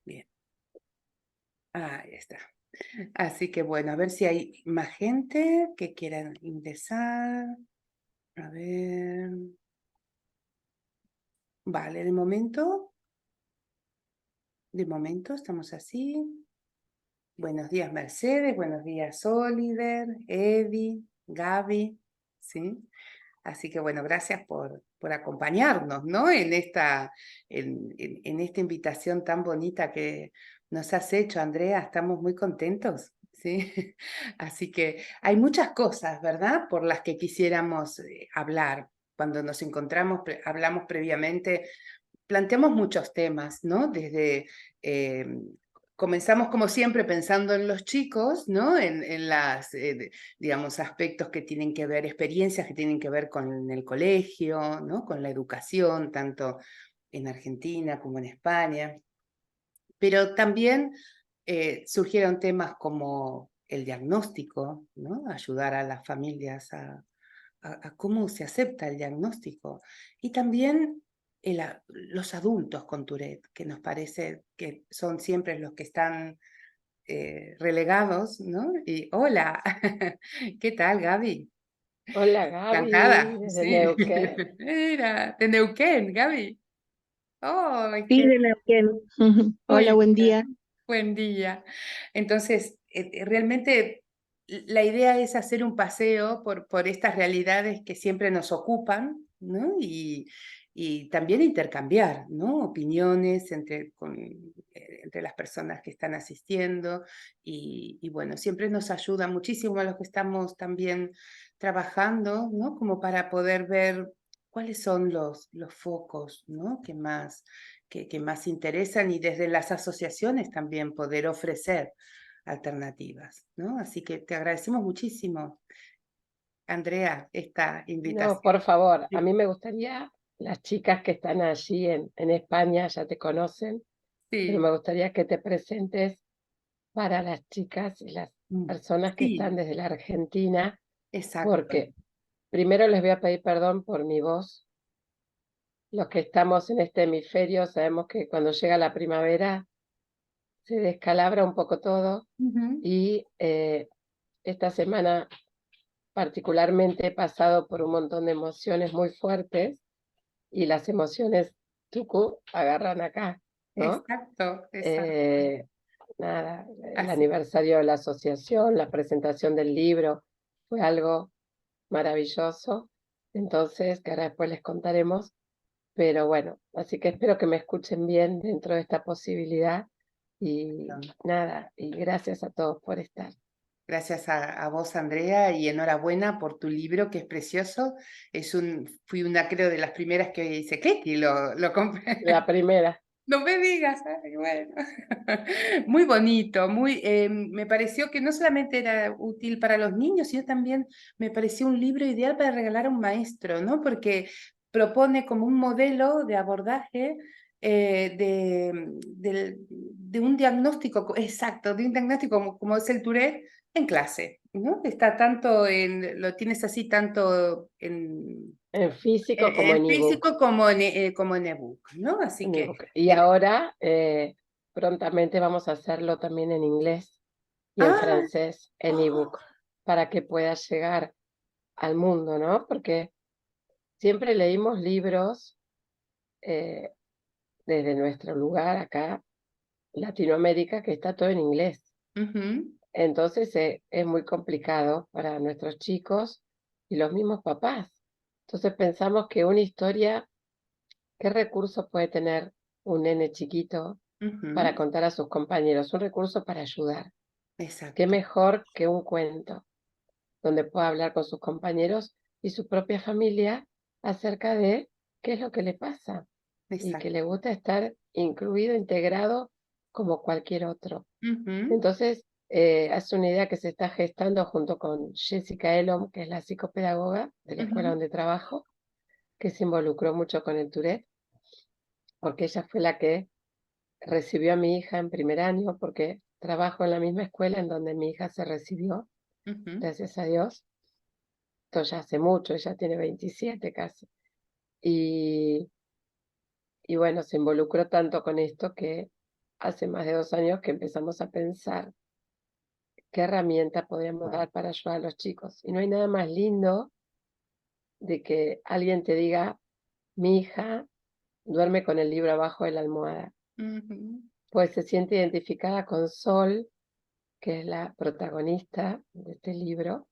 Bien. Ahí está. Así que bueno, a ver si hay más gente que quieran ingresar. A ver. Vale, de momento estamos así. Buenos días, Mercedes. Buenos días, Oliver, Eddie, Gaby. ¿Sí? Así que bueno, gracias por acompañarnos, ¿no? En esta invitación tan bonita que nos has hecho, Andrea. Estamos muy contentos, ¿sí? Así que hay muchas cosas, ¿verdad? Por las que quisiéramos hablar. Cuando nos encontramos, hablamos previamente, planteamos muchos temas, ¿no? Comenzamos como siempre pensando en los chicos, ¿no? En las, digamos, aspectos que tienen que ver, experiencias que tienen que ver con el colegio, ¿no? Con la educación, tanto en Argentina como en España. Pero también surgieron temas como el diagnóstico, ¿no? Ayudar a las familias a cómo se acepta el diagnóstico. Y también los adultos con Tourette, que nos parece que son siempre los que están relegados, ¿no? Y hola, ¿qué tal, Gaby? Hola Gaby, Encantada, desde sí. Neuquén. Mira, de Neuquén, Gaby. Oh, Sí, qué de Neuquén. Hola, muy buen bien. día. Buen día. Entonces, realmente la idea es hacer un paseo por estas realidades que siempre nos ocupan, ¿no? Y también intercambiar, ¿no? Opiniones entre las personas que están asistiendo. Y bueno, siempre nos ayuda muchísimo a los que estamos también trabajando, ¿no? Como para poder ver cuáles son los focos, ¿no? Que más interesan y desde las asociaciones también poder ofrecer alternativas, ¿no? Así que te agradecemos muchísimo, Andrea, esta No, invitación. por favor, a Sí, mí me gustaría, las chicas que están allí en España ya te conocen, pero sí, me gustaría que te presentes para las chicas y las personas que están sí, desde la Argentina, exacto. porque primero les voy a pedir perdón por mi voz. Los que estamos en este hemisferio sabemos que cuando llega la primavera se descalabra un poco todo Ujú. y esta semana particularmente he pasado por un montón de emociones muy fuertes y las emociones tucu agarran acá, ¿no? Exacto, exacto. Eh, nada, el Así, aniversario de la asociación, la presentación del libro, fue algo maravilloso. Entonces, que ahora después les contaremos, pero bueno, así que espero que me escuchen bien dentro de esta posibilidad y nada, y gracias a todos por estar. gracias a vos, Andrea, y enhorabuena por tu libro, que es precioso. Fui una, creo, de las primeras que dice, ¿qué? Y lo compré. La primera. No me digas, ay, bueno. Muy bonito, me pareció que no solamente era útil para los niños, sino también me pareció un libro ideal para regalar a un maestro, ¿no? Porque propone como un modelo de abordaje de un diagnóstico exacto, de un diagnóstico como es el Tourette en clase, ¿no? Está lo tienes así tanto En físico como en en ebook. físico como en ebook, ¿no? Así En que ebook. Y eh, ahora, prontamente vamos a hacerlo también en inglés y en ah, francés, en oh, ebook, para que pueda llegar al mundo, ¿no? Porque siempre leímos libros eh, desde nuestro lugar acá, Latinoamérica, que está todo en inglés. ujú, Entonces, es muy complicado para nuestros chicos y los mismos papás. Entonces pensamos que una historia, ¿qué recursos puede tener un nene chiquito para ujú, contar a sus compañeros? Un recurso para ayudar. ¿Qué exacto, mejor que un cuento donde pueda hablar con sus compañeros y su propia familia acerca de qué es lo que le pasa y que le exacto. gusta estar incluido, integrado como cualquier otro? Ujú, Entonces, es una idea que se está gestando junto con Jessica Elom, que es la psicopedagoga de la escuela ujú, donde trabajo, que se involucró mucho con el Tourette, porque ella fue la que recibió a mi hija en primer año, porque trabajo en la misma escuela en donde mi hija se recibió, ujú, gracias a Dios. Esto ya hace mucho, ella tiene 27 casi. Y, y bueno, se involucró tanto con esto que hace más de 2 años que empezamos a pensar qué herramienta podíamos dar para ayudar a los chicos. Y no hay nada más lindo de que alguien te diga, mi hija duerme con el libro abajo de la almohada, Ujú, pues se siente identificada con Sol, que es la protagonista de este libro,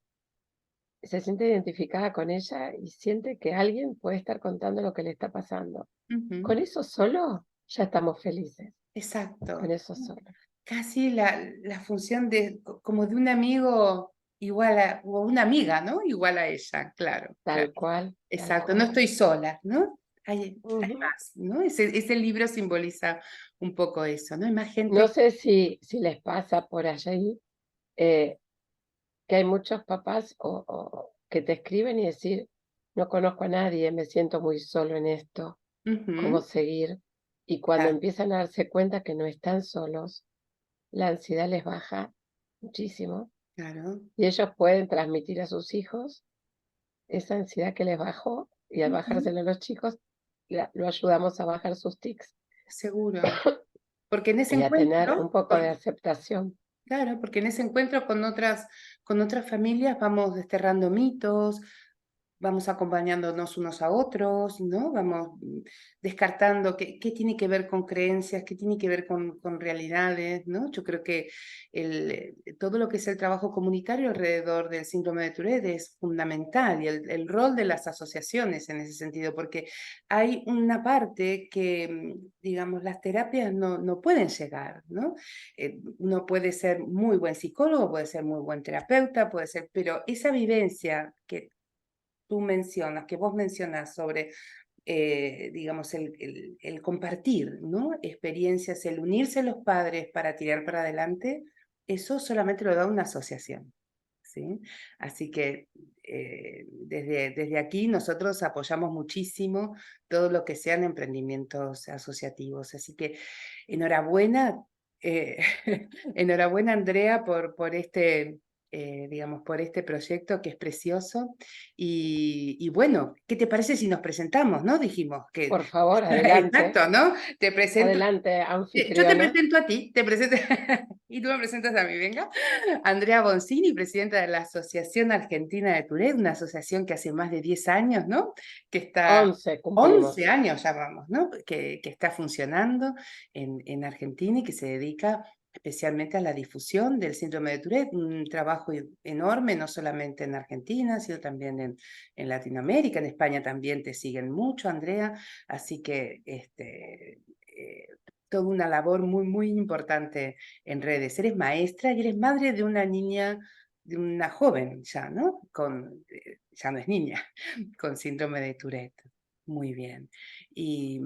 se siente identificada con ella y siente que alguien puede estar contando lo que le está pasando. ujú. Con eso solo ya estamos felices, con Exacto. eso solo. Casi la función como de un amigo igual o una amiga, ¿no? Igual a ella, claro, claro. Tal cual, tal Exacto, no cual. estoy sola, ¿no? Hay Ujú. más, ¿no? Ese libro simboliza un poco eso, ¿no? Hay más No gente. sé si les pasa por allí eh, que hay muchos papás que te escriben y decir, no conozco a nadie, me siento muy solo en esto, ¿cómo Ujú, seguir? Y cuando claro, empiezan a darse cuenta que no están solos, la ansiedad les baja muchísimo claro. y ellos pueden transmitir a sus hijos esa ansiedad que les bajó y al Ujú, bajárselo a los chicos, lo ayudamos a bajar sus tics seguro. Porque en ese y a tener un encuentro, poco de aceptación. claro, porque en ese encuentro con otras familias vamos desterrando mitos, vamos acompañándonos unos a otros, ¿no? Vamos descartando qué tiene que ver con creencias, qué tiene que ver con realidades, ¿no? Yo creo que todo lo que es el trabajo comunitario alrededor del síndrome de Tourette es fundamental y el rol de las asociaciones en ese sentido, porque hay una parte que, digamos, las terapias no pueden llegar, ¿no? Uno puede ser muy buen psicólogo, puede ser muy buen terapeuta, puede ser, pero esa vivencia que tú mencionas, que vos mencionas sobre, digamos, el compartir, ¿no? Experiencias, el unirse los padres para tirar para adelante, eso solamente lo da una asociación, ¿sí? Así que desde aquí nosotros apoyamos muchísimo todo lo que sean emprendimientos asociativos. Así que enhorabuena, eh, enhorabuena Andrea por este, digamos, por este proyecto que es precioso. Y bueno, ¿qué te parece si nos presentamos, no? Dijimos que, Por favor, adelante, exacto, ¿no? Te presento. adelante, Yo te anfitriona. presento a ti, te presento, y tú me presentas a mí, venga. Andrea Boncini, presidenta de la Asociación Argentina de Tourette, una asociación que hace más de 10 años, ¿no? Que está, 11 11 cumplimos. años ya vamos, ¿no? Que está funcionando en Argentina y que se dedica especialmente a la difusión del síndrome de Tourette, un trabajo enorme, no solamente en Argentina, sino también en Latinoamérica, en España también te siguen mucho, Andrea, así que toda una labor muy, muy importante en redes. Eres maestra y eres madre de una niña, de una joven ya, ¿no? Ya no es niña, con síndrome de Tourette. Muy bien. Y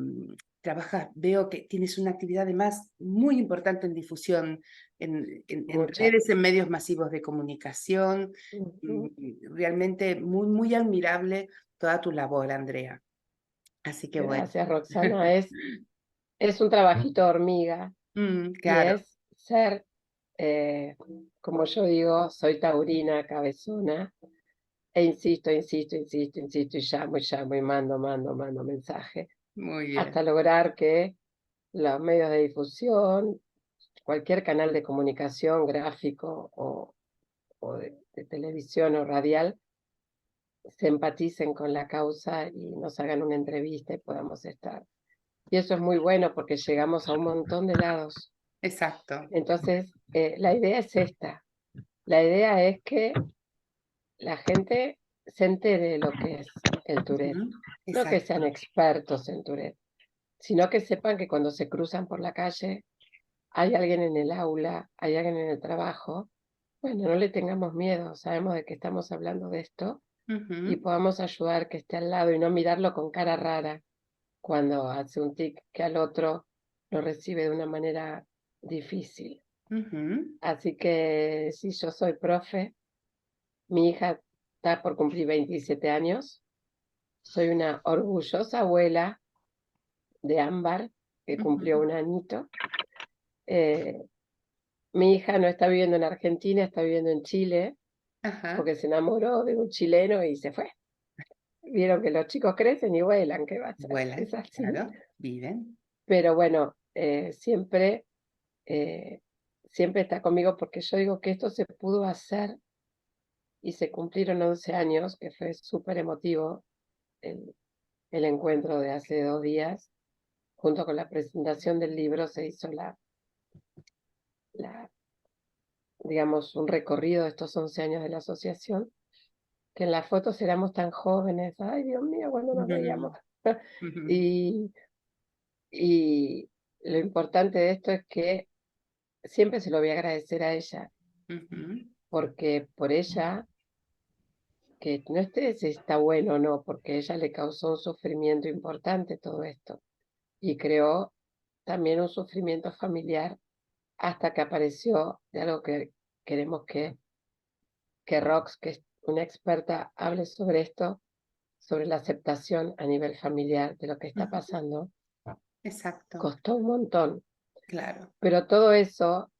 trabajas, veo que tienes una actividad además muy importante en difusión, en Mucha. redes, en medios masivos de comunicación. Ujú. Realmente muy, muy admirable toda tu labor, Andrea. Así que bueno. Gracias, Roxana. Es un trabajito de hormiga y Claro, es ser, eh, como yo digo, soy taurina, cabezona, e insisto, insisto, insisto, insisto, y llamo, y mando mensaje, muy bien. hasta lograr que los medios de difusión, cualquier canal de comunicación gráfico o de televisión o radial, se empaticen con la causa y nos hagan una entrevista y podamos estar. Y eso es muy bueno porque llegamos a un montón de lados. Exacto. Entonces, la idea es esta. La idea es que la gente se entere de lo que es el Tourette. Ujú, No que sean exacto. expertos en Tourette, sino que sepan que cuando se cruzan por la calle, hay alguien en el aula, hay alguien en el trabajo. Bueno, no le tengamos miedo, sabemos de que estamos hablando de esto y Ujú, podamos ayudar que esté al lado y no mirarlo con cara rara cuando hace un tic que al otro lo recibe de una manera difícil. ujú, Así que sí, yo soy profe, mi hija está por cumplir 27 años, soy una orgullosa abuela de Ámbar, que cumplió ujú. un añito. Eh, Mi hija no está viviendo en Argentina, está viviendo en Chile, Ajá. porque se enamoró de un chileno y se fue. Vieron que los chicos crecen y vuelan, ¿qué va a ser? Es Vuelan, así. claro, viven. Pero bueno, siempre siempre está conmigo porque yo digo que esto se pudo hacer y se cumplieron 11 años, que fue súper emotivo el encuentro de hace 2 días. Junto con la presentación del libro se hizo digamos, un recorrido de estos 11 años de la asociación, que en las fotos éramos tan jóvenes, ay Dios mío, cuando nos veíamos. Y, y lo importante de esto es que siempre se lo voy a agradecer a ella, porque por ella, que no esté si está bueno o no, porque ella le causó un sufrimiento importante todo esto, y creó también un sufrimiento familiar hasta que apareció de algo que queremos que Rox, que es una experta, hable sobre esto, sobre la aceptación a nivel familiar de lo que está pasando. Exacto. Costó un montón, Claro. pero todo eso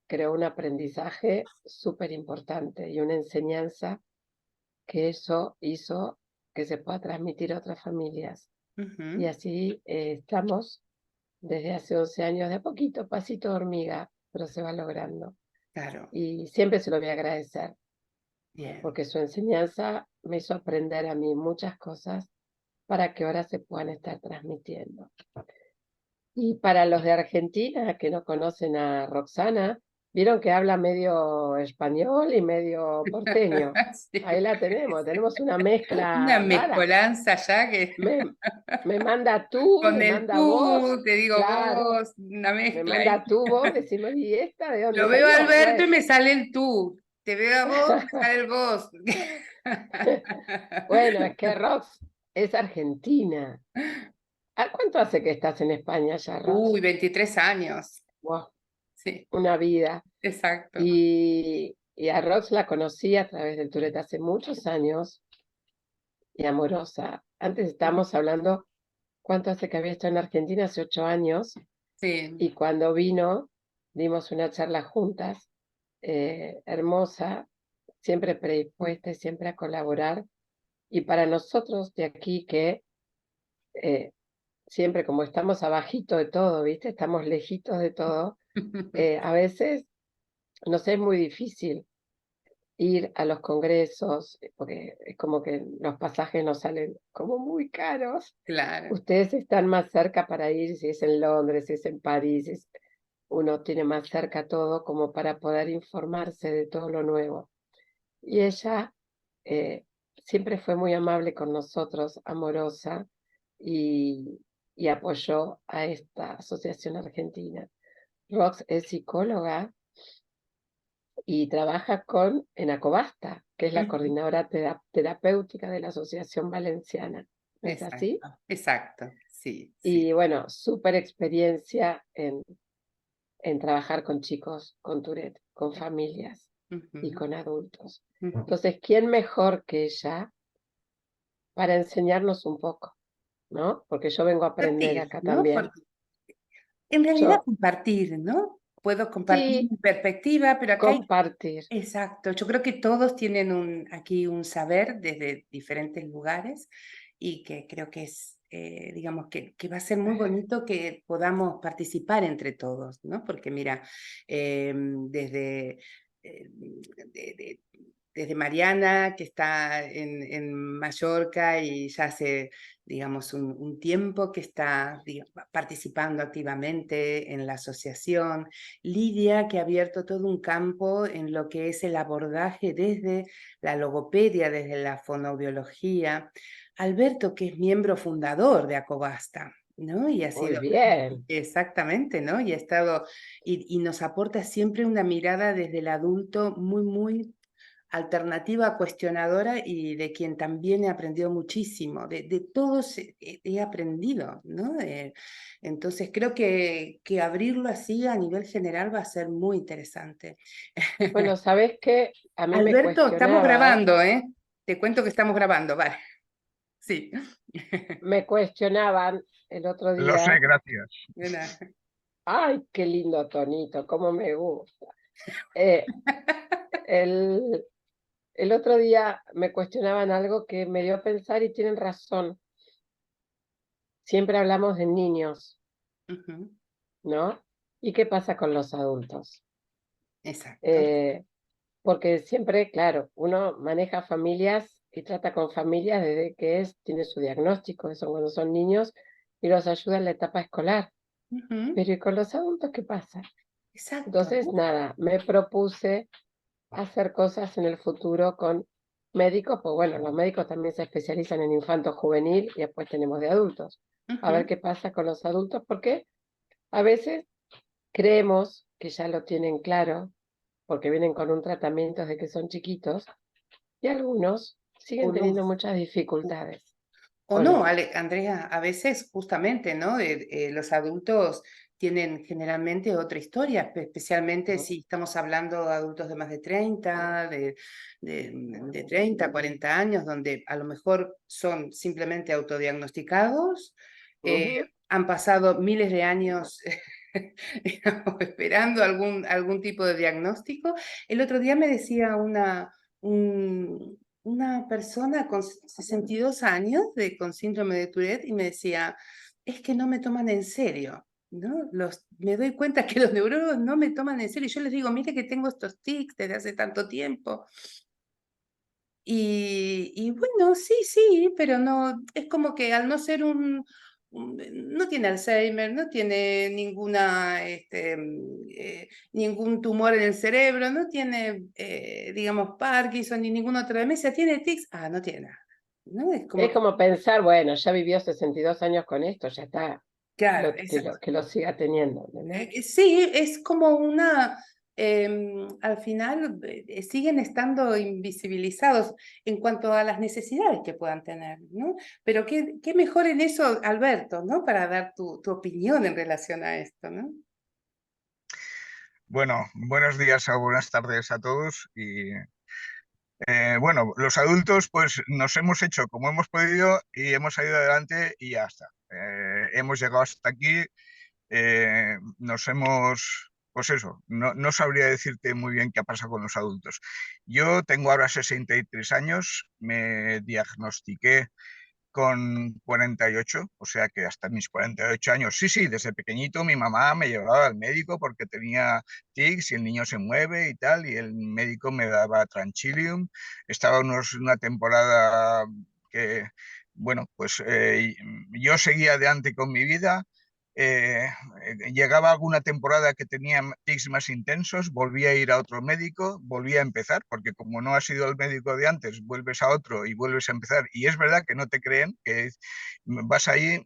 creó un aprendizaje súper importante y una enseñanza que eso hizo que se pueda transmitir a otras familias. Y así estamos desde hace 11 años, de a poquito, pasito de hormiga, pero se va logrando. Claro. Y siempre se lo voy a agradecer, Bien. porque su enseñanza me hizo aprender a mí muchas cosas para que ahora se puedan estar transmitiendo. Y para los de Argentina que no conocen a Roxana, vieron que habla medio español y medio porteño. Sí, Ahí la tenemos una mezcla una rara. mezcolanza ya que Me manda tú, con me el manda vos, tú, te digo claro, vos, una me mezcla ahí. manda tú, vos, decimos, ¿y esta de dónde Lo veo a salió? Alberto y Bueno, me sale el tú. Te veo a vos, me sale el vos. bueno, es que Rox es argentina. ¿A cuánto hace que estás en España ya, Rox? Uy, 23 años. Wow, Sí, una vida. exacto. Y a Rox la conocí a través del Tourette hace muchos años, y Amorosa. Antes estábamos hablando, ¿cuánto hace que había estado en Argentina? Hace 8 años. Sí. Y cuando vino, dimos una charla juntas, hermosa, siempre predispuesta y siempre a colaborar. Y para nosotros de aquí que siempre como estamos abajito de todo, ¿viste? Estamos lejitos de todo, a veces nos es muy difícil ir a los congresos, porque es como que los pasajes nos salen como muy caros. Claro. Ustedes están más cerca para ir, si es en Londres, si es en París, uno tiene más cerca todo como para poder informarse de todo lo nuevo. Y ella siempre fue muy amable con nosotros, amorosa, y apoyó a esta asociación argentina. Rox es psicóloga y trabaja en Acobasta, que es la coordinadora terapéutica de la Asociación Valenciana. ¿No es así? Exacto, sí, sí. Y bueno, súper experiencia en trabajar con chicos con Tourette, con familias y con adultos. Entonces, ¿quién mejor que ella para enseñarnos un poco? ¿No? Porque yo vengo a aprender Compartir, acá ¿no? también. Porque en realidad Yo, compartir, ¿no? Puedo compartir sí, mi perspectiva, pero acá hay... compartir. Exacto, yo creo que todos tienen aquí un saber desde diferentes lugares y que creo que es, digamos, que va a ser muy bonito que podamos participar entre todos, ¿no? Porque mira, desde, desde Mariana, que está en Mallorca y ya hace, digamos, un tiempo que está participando activamente en la asociación. Lidia, que ha abierto todo un campo en lo que es el abordaje desde la logopedia, desde la fonoaudiología. Alberto, que es miembro fundador de Acobasta, ¿no? Y ha Muy sido... bien. Exactamente, ¿no? Y ha estado... Y nos aporta siempre una mirada desde el adulto muy, muy alternativa, cuestionadora y de quien también he aprendido muchísimo, de todos he aprendido, ¿no? Entonces creo que abrirlo así a nivel general va a ser muy interesante. Bueno, ¿sabes qué? A mí me Alberto, estamos cuestionaban, grabando, ¿eh? Te cuento que estamos grabando, vale. Sí. el otro Lo sé, día, gracias. ay, qué lindo tonito, cómo me gusta. Eh, el, el otro día me cuestionaban algo que me dio a pensar y tienen razón. Siempre hablamos de niños, Ujú. ¿no? ¿Y qué pasa con los adultos? Exacto. Porque siempre, claro, uno maneja familias y trata con familias desde que tiene su diagnóstico, eso cuando son niños, y los ayuda en la etapa escolar. Ujú, Pero ¿y con los adultos qué pasa? exacto. Entonces, nada, me propuse hacer cosas en el futuro con médicos, pues bueno, los médicos también se especializan en infanto juvenil y después tenemos de adultos. A ver Ujú. qué pasa con los adultos, porque a veces creemos que ya lo tienen claro, porque vienen con un tratamiento desde que son chiquitos, y algunos O siguen no. teniendo muchas dificultades, O ¿o no, no? Andrea, a veces justamente, ¿no? Los adultos tienen generalmente otra historia, especialmente ¿No? si estamos hablando de adultos de más de 30, de 30, 40 años, donde a lo mejor son simplemente autodiagnosticados, eh, Ujú. han pasado miles de años digamos, esperando algún tipo de diagnóstico. El otro día me decía una persona con 62 años con síndrome de Tourette y me decía, es que no me toman en serio, ¿no? Me doy cuenta que los neurólogos no me toman en serio. Yo les digo, mire que tengo estos tics desde hace tanto tiempo. Y bueno, sí, sí, pero no, es como que al no ser no tiene Alzheimer, no tiene ningún tumor en el cerebro, no tiene, digamos, Parkinson ni ninguna otra demencia, tiene tics, no tiene nada, ¿no? Es como Es que, como pensar, bueno, ya vivió 62 años con esto, ya está, claro, que lo siga teniendo, ¿no? Sí, es como al final siguen estando invisibilizados en cuanto a las necesidades que puedan tener, ¿no? Pero qué mejor en eso, Alberto, ¿no? Para dar tu opinión en relación a esto, ¿no? Bueno, buenos días o buenas tardes a todos. Y bueno, los adultos pues nos hemos hecho como hemos podido y hemos salido adelante y ya está. Hemos llegado hasta aquí, pues eso, no sabría decirte muy bien qué ha pasado con los adultos. Yo tengo ahora 63 años, me diagnostiqué con 48, o sea que hasta mis 48 años, sí, sí, desde pequeñito mi mamá me llevaba al médico porque tenía tics y el niño se mueve y tal, y el médico me daba Tranquilium. Estaba una temporada que, bueno, pues yo seguía adelante con mi vida. eh, Llegaba alguna temporada que tenía tics más intensos, volvía a ir a otro médico, volvía a empezar, porque como no has sido el médico de antes, vuelves a otro y vuelves a empezar. Y es verdad que no te creen, que vas ahí.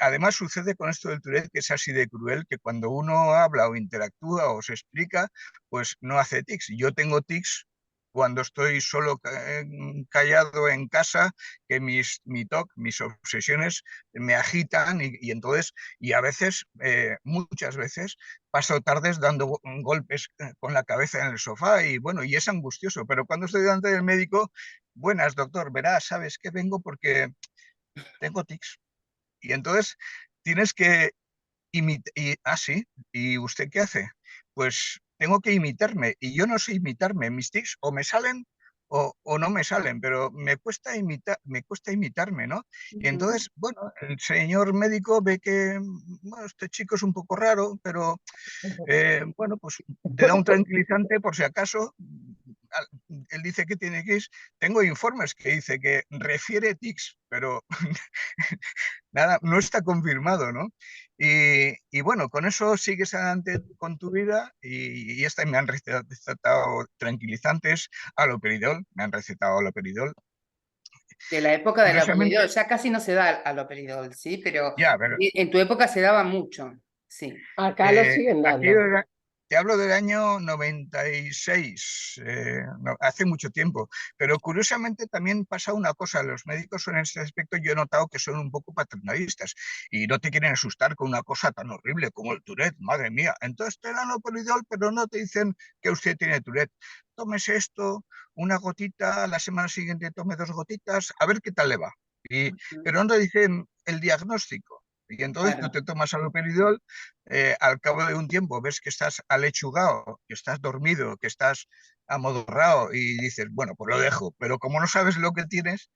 Además sucede con esto del Tourette que es así de cruel, que cuando uno habla o interactúa o se explica, pues no hace tics. Yo tengo tics cuando estoy solo callado en casa, que mi TOC, mis obsesiones me agitan y entonces, y a veces, muchas veces, paso tardes dando golpes con la cabeza en el sofá y bueno, y es angustioso, pero cuando estoy delante del médico, buenas, doctor, verás, sabes que vengo porque tengo tics. Y entonces tienes que imitar, sí, ¿y usted qué hace? Pues tengo que imitarme y yo no sé imitarme, mis tics o me salen o no me salen, pero me cuesta imitarme, ¿no? Y Ujú. entonces, bueno, el señor médico ve que, bueno, este chico es un poco raro, pero bueno, pues te da un tranquilizante por si acaso. Él dice que tiene tics. Tengo informes que dice que refiere tics, pero nada, no está confirmado, ¿no? Y bueno, con eso sigues adelante con tu vida y me han recetado tranquilizantes, aloperidol, me han recetado aloperidol. De la época del aloperidol, Curiosamente, ya casi no se da aloperidol, ¿sí? Pero ya, pero en tu época se daba mucho, sí. Acá lo siguen aquí dando. te hablo del año 96, hace mucho tiempo, pero curiosamente también pasa una cosa, los médicos en este aspecto yo he notado que son un poco paternalistas y no te quieren asustar con una cosa tan horrible como el Tourette, madre mía. Entonces te dan Polidol, pero no te dicen que usted tiene Tourette. Tómese esto, una gotita, la semana siguiente tome dos gotitas, a ver qué tal le va. Ujú. Pero no te dicen el diagnóstico. Y entonces tú Claro, te tomas aloperidol, al cabo de un tiempo ves que estás alechugado, que estás dormido, que estás amodorrado y dices, bueno, pues lo dejo. Pero como no sabes lo que tienes,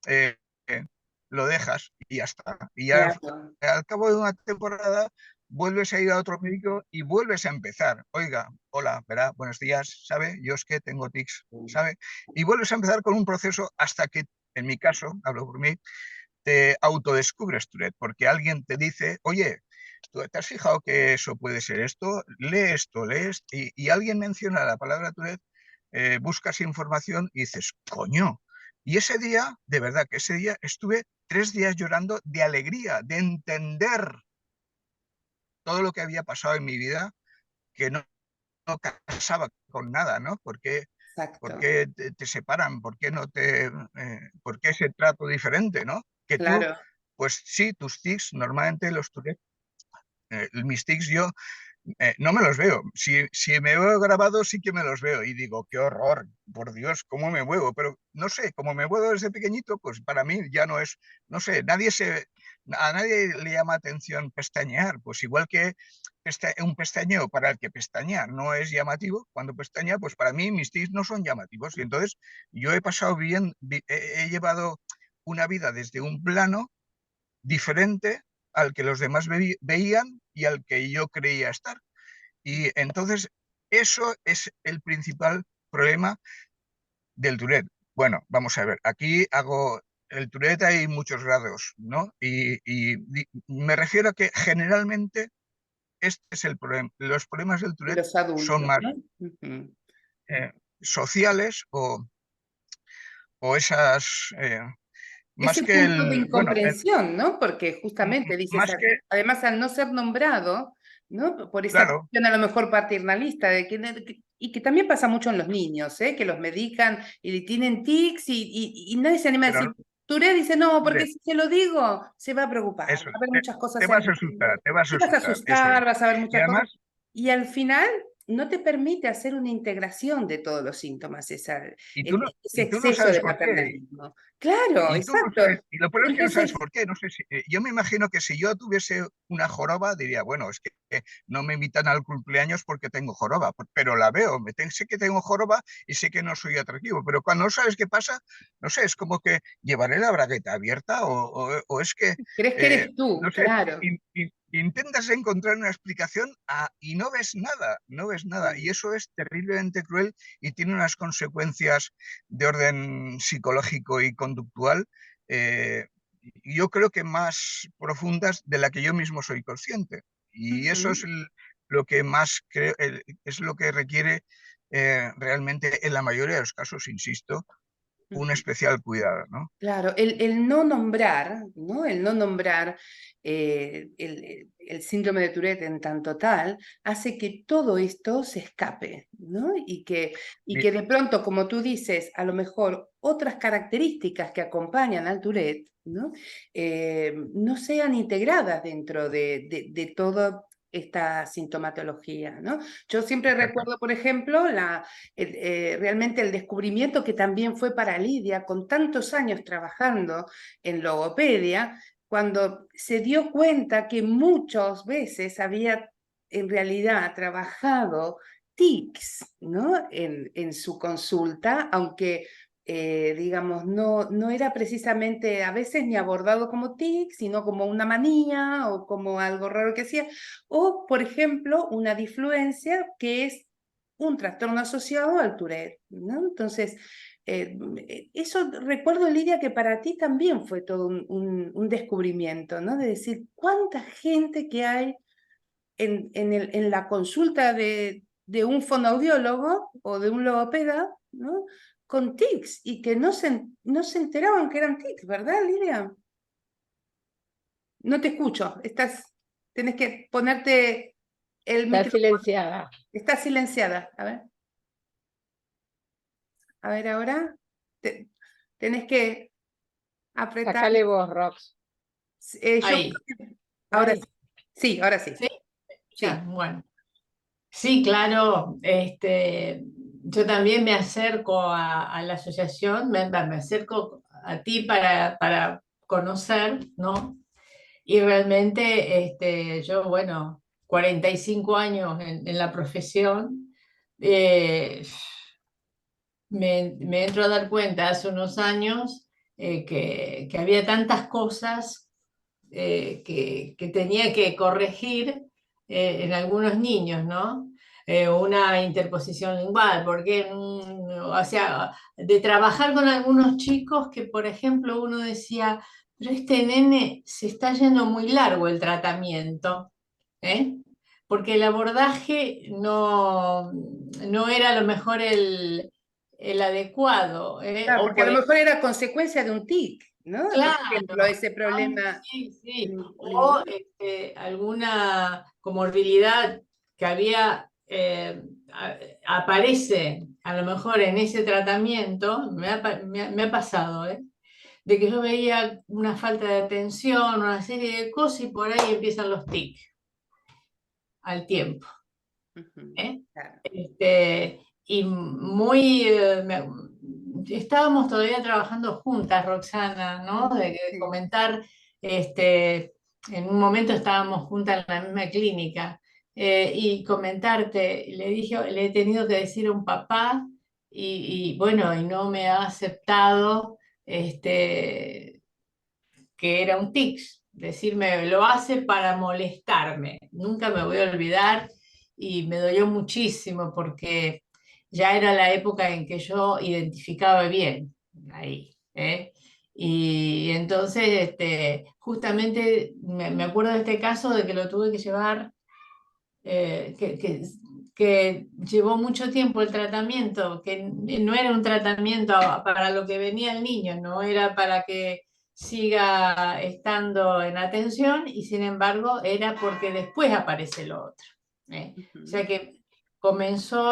eh, eh, lo dejas y ya está. Y ya claro. al cabo de una temporada vuelves a ir a otro médico y vuelves a empezar. Oiga, hola, verá, buenos días, ¿sabe? Yo es que tengo tics, ¿sabe? Y vuelves a empezar con un proceso hasta que, en mi caso, hablo por mí, te autodescubres Tourette, porque alguien te dice, oye, ¿tú te has fijado que eso puede ser esto? Lee esto, lees, y alguien menciona la palabra Tourette, buscas información y dices, coño. Y ese día, de verdad que ese día estuve 3 días llorando de alegría, de entender todo lo que había pasado en mi vida, que no casaba con nada, ¿no? ¿Por Exacto, qué te separan? ¿Por qué no por qué ese trato diferente, ¿no? Que tú, claro. pues sí, tus tics, normalmente los Tourette, mis tics yo no me los veo. Si me veo grabado, sí que me los veo y digo, qué horror, por Dios, cómo me muevo. Pero no sé, como me muevo desde pequeñito, pues para mí ya no es, no sé, a nadie le llama atención pestañear. Pues igual que un pestañeo para el que pestañea no es llamativo, cuando pestañea, pues para mí mis tics no son llamativos. Y entonces yo he pasado bien, he llevado una vida desde un plano diferente al que los demás veían y al que yo creía estar. Y entonces eso es el principal problema del Tourette. Bueno, vamos a ver, aquí el Tourette hay muchos grados, ¿no? Me refiero a que generalmente este es el problema. Los problemas del De Tourette los son adultos, más ¿no? Ujú. sociales o esas, más Ese que punto de bueno, incomprensión, ¿no? Porque justamente dices, más que, además al no ser nombrado, ¿no? Por esa claro, cuestión a lo mejor paternalista, y que también pasa mucho en los niños, ¿eh? Que los medican y tienen tics y nadie se anima a decir, pero Tourette dice, no, porque hombre, si se lo digo, se va a preocupar, va eso, a haber muchas te cosas vas a asustar, te vas a te vas a asustar, eso asustar, es. vas a ver Y muchas cosas. además, Y al final no te permite hacer una integración de todos los síntomas, ese y tú no exceso sabes de por qué. paternalismo. Claro, Y tú no exacto. sabes, y lo peor es que no sabes Entonces, por qué. No sé yo me imagino que si yo tuviese una joroba, diría, bueno, es que no me invitan al cumpleaños porque tengo joroba, pero la veo, sé que tengo joroba y sé que no soy atractivo, pero cuando no sabes qué pasa, no sé, es como que llevaré la bragueta abierta o es que, crees que eres no tú, sé, claro. intentas encontrar una explicación y no ves nada, no ves nada. Y eso es terriblemente cruel y tiene unas consecuencias de orden psicológico y conductual, eh, yo creo que más profundas de la que yo mismo soy consciente. Y eso es Ujú. lo que más creo, es lo que requiere realmente en la mayoría de los casos, insisto, un Ujú. especial cuidado, ¿no? Claro, el no nombrar, ¿no? El no nombrar el síndrome de Tourette en tanto tal, hace que todo esto se escape, ¿no? Y que de pronto, como tú dices, a lo mejor otras características que acompañan al Tourette, ¿no? No sean integradas dentro de toda esta sintomatología, ¿no? Yo siempre Exacto. recuerdo, por ejemplo, realmente el descubrimiento que también fue para Lidia, con tantos años trabajando en logopedia, cuando se dio cuenta que muchas veces había en realidad trabajado tics, ¿no? En su consulta, aunque digamos, no era precisamente a veces ni abordado como tic, sino como una manía o como algo raro que hacía, o por ejemplo, una disfluencia que es un trastorno asociado al Tourette, ¿no? Entonces, eso recuerdo, Lidia, que para ti también fue todo un descubrimiento, ¿no? De decir, cuánta gente que hay en la consulta de un fonoaudiólogo o de un logopeda, ¿no? Con tics y que no se enteraban que eran tics, ¿verdad, Lidia? No te escucho, tenés que ponerte el Está micrófono. silenciada. Está silenciada, a ver ahora. Tenés que apretar. Sacale vos, Rox. Yo Ahí. creo que ahora Ahí. sí. Sí, ahora sí. ¿Sí? Ya, Sí. bueno. Sí, claro. Yo también me acerco a la asociación, me acerco a ti para conocer, ¿no? Y realmente yo, bueno, 45 años en la profesión, eh, me entro a dar cuenta hace unos años que había tantas cosas que tenía que corregir en algunos niños, ¿no? Una interposición lingual, porque, o sea, de trabajar con algunos chicos que, por ejemplo, uno decía, pero este nene se está yendo muy largo el tratamiento, ¿eh? Porque el abordaje no era a lo mejor el adecuado, Claro, o porque a por lo mejor era consecuencia de un tic, ¿no? Por ejemplo, claro, ese ¿no? problema Sí, sí. O lingüístico. alguna comorbilidad que había, aparece a lo mejor en ese tratamiento, me ha pasado, de que yo veía una falta de atención, una serie de cosas y por ahí empiezan los tics al tiempo. Claro. Y muy, estábamos todavía trabajando juntas, Roxana, ¿no? De Sí. comentar, en un momento estábamos juntas en la misma clínica, y comentarte, le he tenido que decir a un papá, y bueno, y no me ha aceptado, que era un tics, decirme, lo hace para molestarme. Nunca me voy a olvidar y me dolió muchísimo porque ya era la época en que yo identificaba bien ahí, ¿eh? Y entonces, justamente me acuerdo de este caso de que lo tuve que llevar, que llevó mucho tiempo el tratamiento, que no era un tratamiento para lo que venía el niño, no era para que siga estando en atención y sin embargo era porque después aparece lo otro. O sea que comenzó,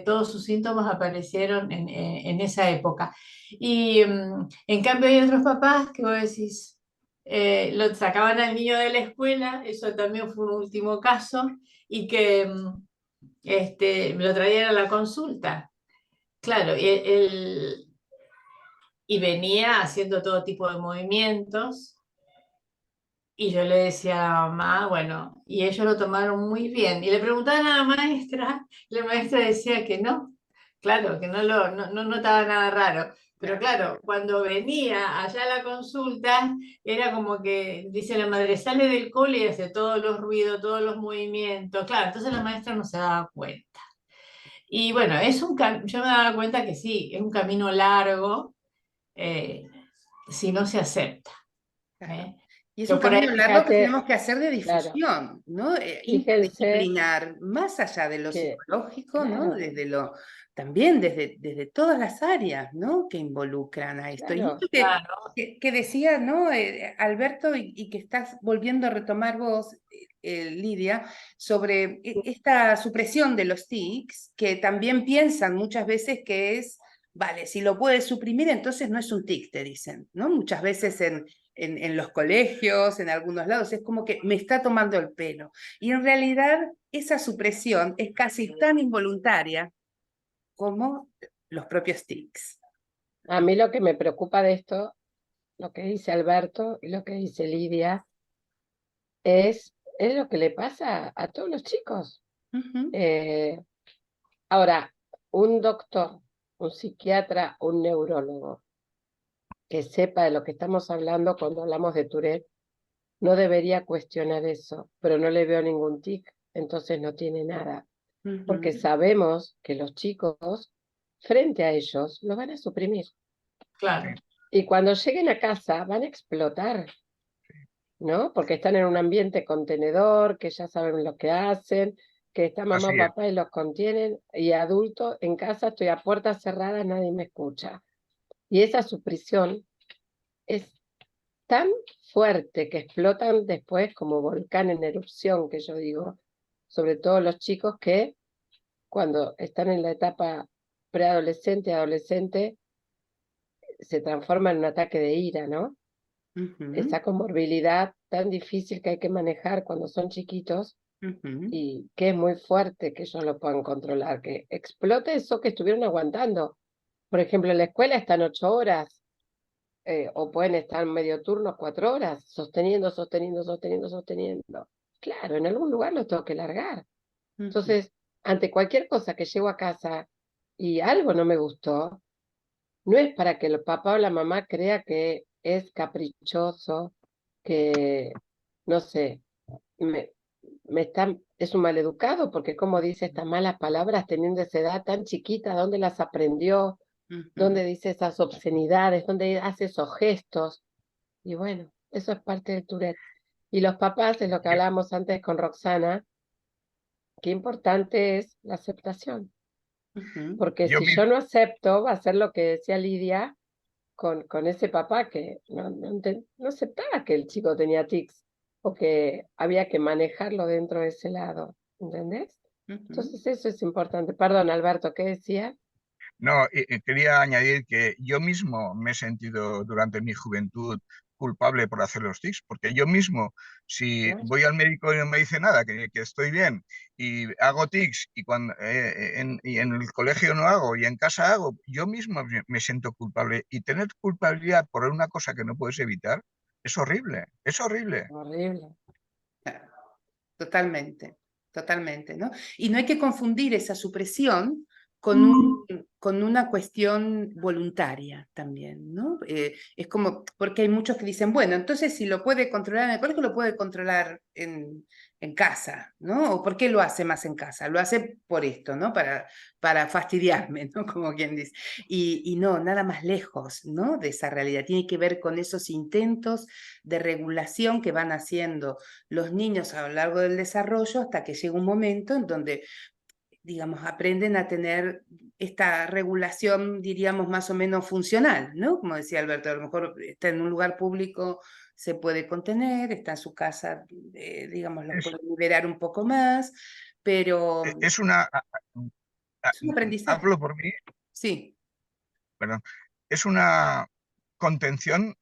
todos sus síntomas aparecieron en esa época. Y en cambio hay otros papás que vos decís, lo sacaban al niño de la escuela, eso también fue un último caso, y que me lo traían a la consulta. Claro, y venía haciendo todo tipo de movimientos, y yo le decía a la mamá, bueno, y ellos lo tomaron muy bien. Y le preguntaban a la maestra decía que no, claro, que no notaba nada raro. Pero Claro. claro, cuando venía allá a la consulta, era como que, dice la madre, sale del cole y hace todos los ruidos, todos los movimientos. Claro, entonces la maestra no se daba cuenta. Y bueno, yo me daba cuenta que sí, es un camino largo, eh, si no se acepta. Claro. ¿Eh? Y es un Yo por ahí, camino largo que Fíjate, tenemos que hacer de claro, difusión, ¿no? fíjense Interdisciplinar, más allá de lo que, psicológico, ¿no? claro, También desde todas las áreas, ¿no? Que involucran a esto. Y claro, esto claro, que decía, ¿no? Alberto, y que estás volviendo a retomar vos, Lidia, sobre esta supresión de los tics, que también piensan muchas veces que es, vale, si lo puedes suprimir, entonces no es un tic, te dicen, ¿no? Muchas veces en los colegios, en algunos lados, es como que me está tomando el pelo. Y en realidad esa supresión es casi tan involuntaria como los propios tics. a mí lo que me preocupa de esto, lo que dice Alberto y lo que dice Lidia, es lo que le pasa a todos los chicos. Ujú. Eh, ahora, un doctor, un psiquiatra, un neurólogo que sepa de lo que estamos hablando cuando hablamos de Tourette, no debería cuestionar eso, pero no le veo ningún tic, entonces no tiene nada, porque Ujú. sabemos que los chicos, frente a ellos, lo van a suprimir. claro. Y cuando lleguen a casa van a explotar, ¿no? Porque están en un ambiente contenedor, que ya saben lo que hacen, que está mamá o Así es. papá y los contienen, y adulto en casa estoy a puertas cerradas, nadie me escucha. Y esa supresión es tan fuerte que explotan después como volcán en erupción, que yo digo, sobre todo los chicos que cuando están en la etapa preadolescente, adolescente, se transforma en un ataque de ira, ¿no? Ujú. Esa comorbilidad tan difícil que hay que manejar cuando son chiquitos Ujú. y que es muy fuerte que ellos lo puedan controlar, que explote eso que estuvieron aguantando. Por ejemplo, en la escuela están 8 horas, o pueden estar medio turno 4 horas, sosteniendo, sosteniendo, sosteniendo, sosteniendo. Claro, en algún lugar lo tengo que largar. Ujú. Entonces, ante cualquier cosa que llego a casa y algo no me gustó, no es para que el papá o la mamá crea que es caprichoso, que, no sé, es un maleducado, porque como dice estas malas palabras teniendo esa edad tan chiquita, ¿dónde las aprendió? ¿Dónde dice esas obscenidades? ¿Dónde hace esos gestos? Y bueno, eso es parte del Tourette. Y los papás, es lo que hablábamos antes con Roxana, qué importante es la aceptación. Porque Yo si mi- yo no acepto, va a ser lo que decía Lidia con ese papá que no aceptaba que el chico tenía tics o que había que manejarlo dentro de ese lado, ¿entendés? Entonces eso es importante. Perdón, Alberto, ¿qué decía? No, quería añadir que yo mismo me he sentido durante mi juventud culpable por hacer los tics, porque yo mismo, si ¿No? voy al médico y no me dice nada, que estoy bien, y hago tics, y en el colegio no hago, y en casa hago, yo mismo me siento culpable. Y tener culpabilidad por una cosa que no puedes evitar es horrible, es horrible. Horrible. Claro, totalmente, totalmente, ¿no? Y no hay que confundir esa supresión con una cuestión voluntaria también, ¿no? Es como, porque hay muchos que dicen, bueno, entonces si lo puede controlar en el colegio, lo puede controlar en casa, ¿no? ¿O por qué lo hace más en casa? Lo hace por esto, ¿no? Para fastidiarme, ¿no? Como quien dice. Y no, nada más lejos, ¿no? De esa realidad. Tiene que ver con esos intentos de regulación que van haciendo los niños a lo largo del desarrollo hasta que llega un momento en donde, digamos, aprenden a tener esta regulación, diríamos, más o menos funcional, ¿no? Como decía Alberto, a lo mejor está en un lugar público, se puede contener, está en su casa, digamos, los Es, puede liberar un poco más, pero es una, es un aprendizaje. hablo por mí, Sí. perdón, es una contención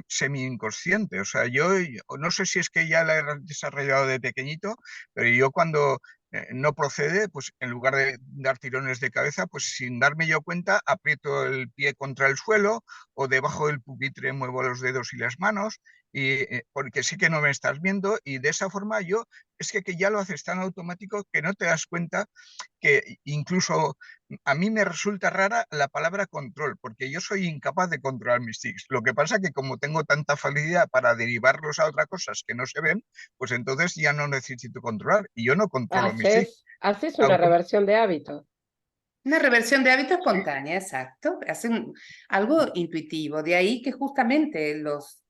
semi-inconsciente. O sea, yo no sé si es que ya la he desarrollado de pequeñito, pero yo cuando no procede, pues en lugar de dar tirones de cabeza, pues sin darme yo cuenta, aprieto el pie contra el suelo o debajo del pupitre muevo los dedos y las manos. Porque sí que no me estás viendo y de esa forma yo es que ya lo haces tan automático que no te das cuenta que incluso a mí me resulta rara la palabra control, porque yo soy incapaz de controlar mis tics. Lo que pasa que como tengo tanta facilidad para derivarlos a otras cosas que no se ven, pues entonces ya no necesito controlar. Y yo no controlo mis tics. Haces una Autom- reversión de hábito. Una reversión de hábito espontánea, exacto. Algo intuitivo. De ahí que justamente los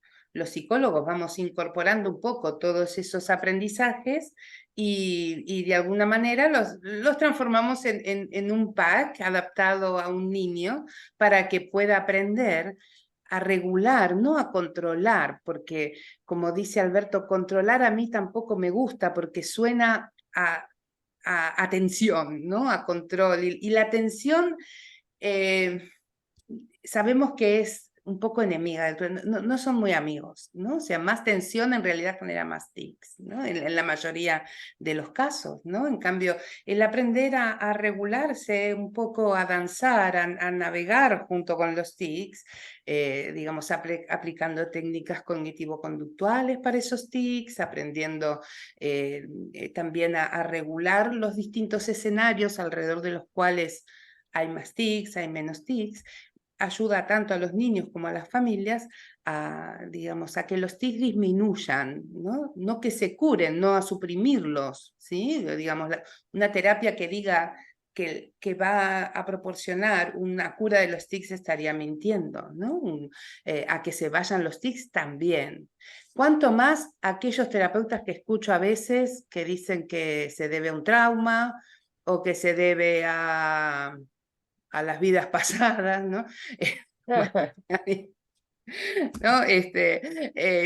psicólogos vamos incorporando un poco todos esos aprendizajes y de alguna manera los transformamos en un pack adaptado a un niño para que pueda aprender a regular, no a controlar, porque como dice Alberto, controlar a mí tampoco me gusta porque suena a atención, ¿no? A control. Y la atención sabemos que es un poco enemiga, no son muy amigos, ¿no? O sea, más tensión en realidad genera más tics, ¿no? En la mayoría de los casos, ¿no? En cambio, el aprender a regularse un poco, a danzar, a navegar junto con los tics, digamos, aplicando técnicas cognitivo-conductuales para esos tics, aprendiendo también a regular los distintos escenarios alrededor de los cuales hay más tics, hay menos tics, ayuda tanto a los niños como a las familias a, digamos, a que los tics disminuyan, ¿no? No que se curen, no a suprimirlos, ¿sí? Digamos, una terapia que diga que va a proporcionar una cura de los tics estaría mintiendo, ¿no? A que se vayan los tics también. Cuanto más aquellos terapeutas que escucho a veces que dicen que se debe a un trauma o que se debe a las vidas pasadas, ¿no? ¿No?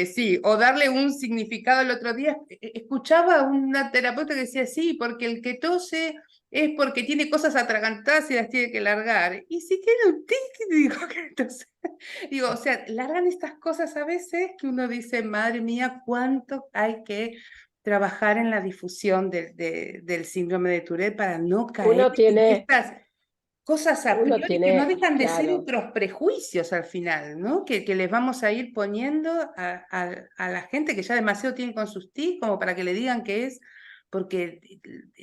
Sí, o darle un significado. El otro día escuchaba a una terapeuta que decía, sí, porque el que tose es porque tiene cosas atragantadas y las tiene que largar. Y si tiene un tic, digo, entonces, digo, o sea, largan estas cosas a veces que uno dice, madre mía, cuánto hay que trabajar en la difusión del síndrome de Tourette para no caer Uno en tiene, estas cosas a uno priori que no tiene, dejan de ser claro, otros prejuicios al final, ¿no? Que les vamos a ir poniendo a la gente que ya demasiado tiene con sus tics como para que le digan que es porque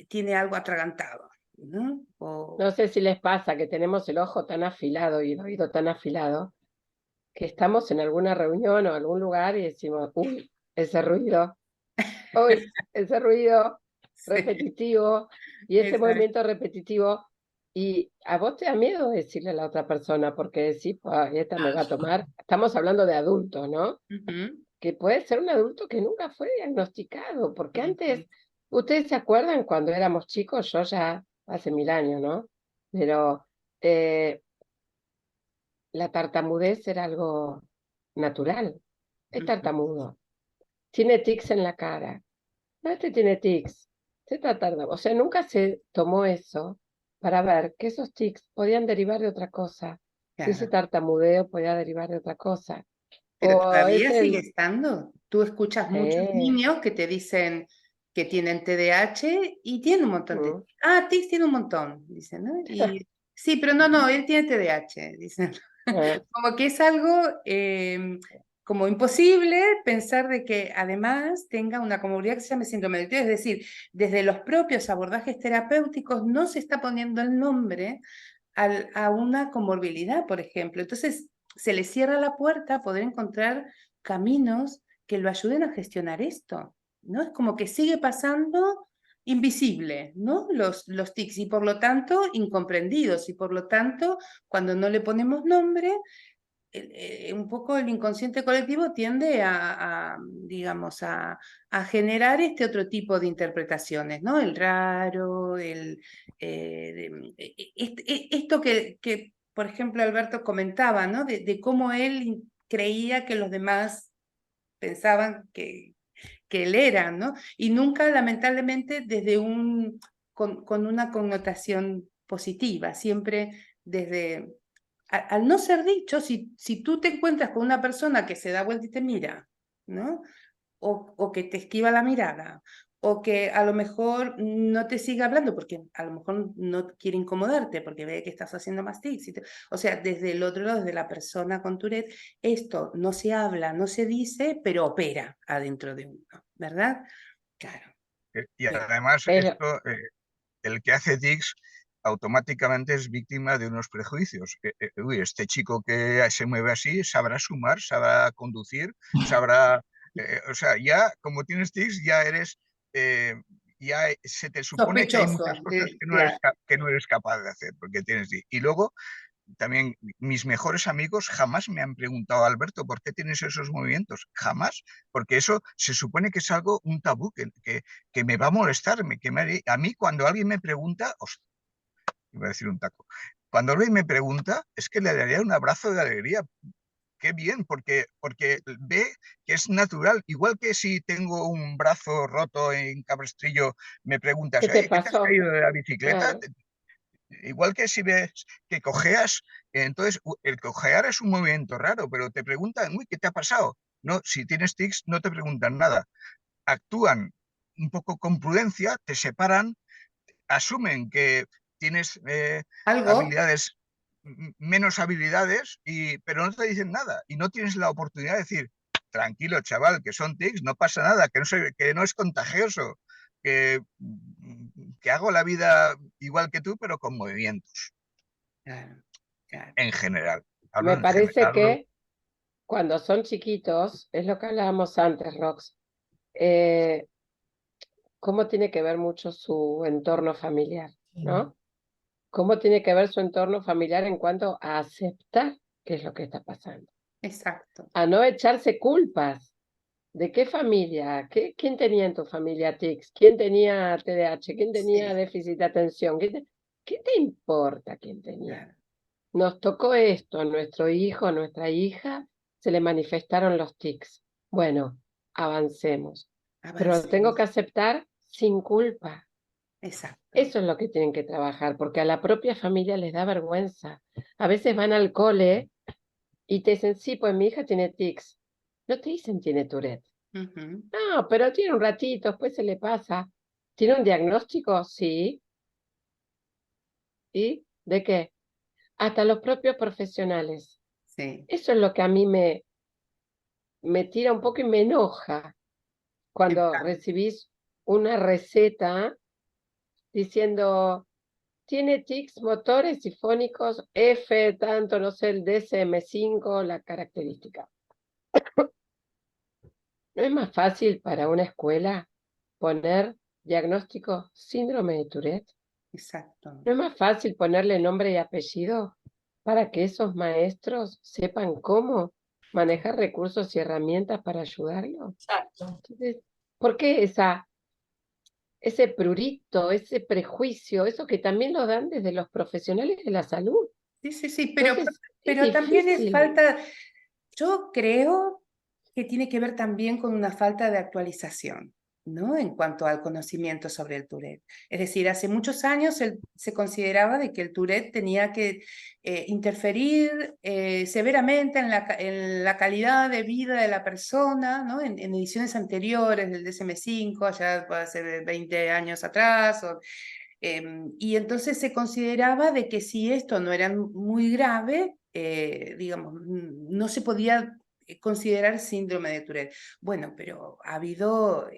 tiene algo atragantado, ¿no? no sé si les pasa que tenemos el ojo tan afilado y el oído tan afilado que estamos en alguna reunión o algún lugar y decimos, uy, ese ruido. Uy, ese ruido Sí, repetitivo y ese exacto. movimiento repetitivo. Y a vos te da miedo decirle a la otra persona, porque decís, "Pues, esta me va a tomar". Estamos hablando de adultos, ¿no? Ujú, Que puede ser un adulto que nunca fue diagnosticado, porque antes, ujú. ustedes se acuerdan cuando éramos chicos, yo ya hace 1000 años, ¿no? Pero la tartamudez era algo natural. Es Ujú. tartamudo. Tiene tics en la cara. No, este tiene tics. Se está tardando. O sea, nunca se tomó eso para ver que esos tics podían derivar de otra cosa. Que ese Claro. tartamudeo podía derivar de otra cosa. Pero O es todavía sigue el... estando. Tú escuchas muchos Eh, niños que te dicen que tienen TDAH y tienen un montón de... mm, Ah, tics tiene un montón, dicen, ¿no? Y sí, pero no, él tiene TDAH, dicen. eh, Como que es algo como imposible pensar de que además tenga una comorbilidad que se llame síndrome de Tourette. Es decir, desde los propios abordajes terapéuticos no se está poniendo el nombre a una comorbilidad, por ejemplo. Entonces, se le cierra la puerta a poder encontrar caminos que lo ayuden a gestionar esto, ¿no? Es como que sigue pasando invisible, ¿no? Los tics y por lo tanto incomprendidos y por lo tanto cuando no le ponemos nombre, un poco el inconsciente colectivo tiende digamos, a generar este otro tipo de interpretaciones, ¿no? El raro, esto que, por ejemplo, Alberto comentaba, ¿no? De cómo él creía que los demás pensaban que él era, ¿no? Y nunca, lamentablemente, con una connotación positiva, siempre desde al no ser dicho, si tú te encuentras con una persona que se da vuelta y te mira, ¿no? O que te esquiva la mirada, o que a lo mejor no te sigue hablando porque a lo mejor no quiere incomodarte porque ve que estás haciendo más tics. O sea, desde el otro lado, desde la persona con Tourette, esto no se habla, no se dice, pero opera adentro de uno, ¿verdad? Claro. Y además, pero esto, el que hace tics automáticamente es víctima de unos prejuicios. Uy, este chico que se mueve así sabrá sumar, sabrá conducir, sabrá... o sea, ya como tienes tics, ya eres... ya se te supone que hay Sospechoso, muchas cosas que claro. que no eres capaz de hacer porque tienes tics. Y luego también mis mejores amigos jamás me han preguntado, Alberto, ¿por qué tienes esos movimientos? Jamás, porque eso se supone que es algo, un tabú, que me va a molestar. A mí cuando alguien me pregunta, iba a decir un taco, cuando alguien me pregunta, es que le daría un abrazo de alegría. Qué bien, porque ve que es natural. Igual que si tengo un brazo roto en Cabrestrillo, me preguntas, ¿qué te ¿qué te has pasó? caído de la bicicleta? Claro. Igual que si ves que cojeas, entonces el cojear es un movimiento raro, pero te preguntan, uy, ¿qué te ha pasado? No, si tienes tics no te preguntan nada. Actúan un poco con prudencia, te separan, asumen que tienes Algo, habilidades, menos habilidades, pero no te dicen nada y no tienes la oportunidad de decir, tranquilo, chaval, que son tics, no pasa nada, que no es contagioso, que, que hago la vida igual que tú, pero con movimientos, claro, claro. en general. Hablo Me en parece general. que cuando son chiquitos, es lo que hablábamos antes, Rox, eh, cómo tiene que ver mucho su entorno familiar, ¿no? Cómo tiene que ver su entorno familiar en cuanto a aceptar qué es lo que está pasando, Exacto. a no echarse culpas. ¿De qué familia? ¿Quién tenía en tu familia tics? ¿Quién tenía TDAH? ¿Quién tenía Sí, déficit de atención? ¿Qué te importa quién tenía? claro. Nos tocó esto, a nuestro hijo, a nuestra hija, se le manifestaron los tics. Bueno, avancemos. Pero lo tengo Avancemos. que aceptar sin culpa. Exacto. Eso es lo que tienen que trabajar, porque a la propia familia les da vergüenza. A veces van al cole y te dicen, sí, pues mi hija tiene tics. No te dicen tiene Tourette. Ujú. No, pero tiene un ratito, después se le pasa. ¿Tiene un diagnóstico? Sí. ¿Y de qué? Hasta los propios profesionales. Sí, Eso es lo que a mí me tira un poco y me enoja en cuando plan, recibís una receta diciendo, tiene tics motores y fónicos F, tanto, no sé, el DSM-5, la característica. ¿No es más fácil para una escuela poner diagnóstico síndrome de Tourette? Exacto. ¿No es más fácil ponerle nombre y apellido para que esos maestros sepan cómo manejar recursos y herramientas para ayudarlo? Exacto. Entonces, ¿por qué ese prurito, ese prejuicio, eso que también lo dan desde los profesionales de la salud? Sí, sí, sí, pero, Entonces, es pero también es difícil. falta, yo creo que tiene que ver también con una falta de actualización, ¿no? En cuanto al conocimiento sobre el Tourette. Es decir, hace muchos años se consideraba de que el Tourette tenía que interferir severamente en la calidad de vida de la persona, ¿no? En ediciones anteriores del DSM-5, allá hace 20 años atrás, y entonces se consideraba de que si esto no era muy grave, digamos, no se podía considerar síndrome de Tourette. Bueno, pero ha habido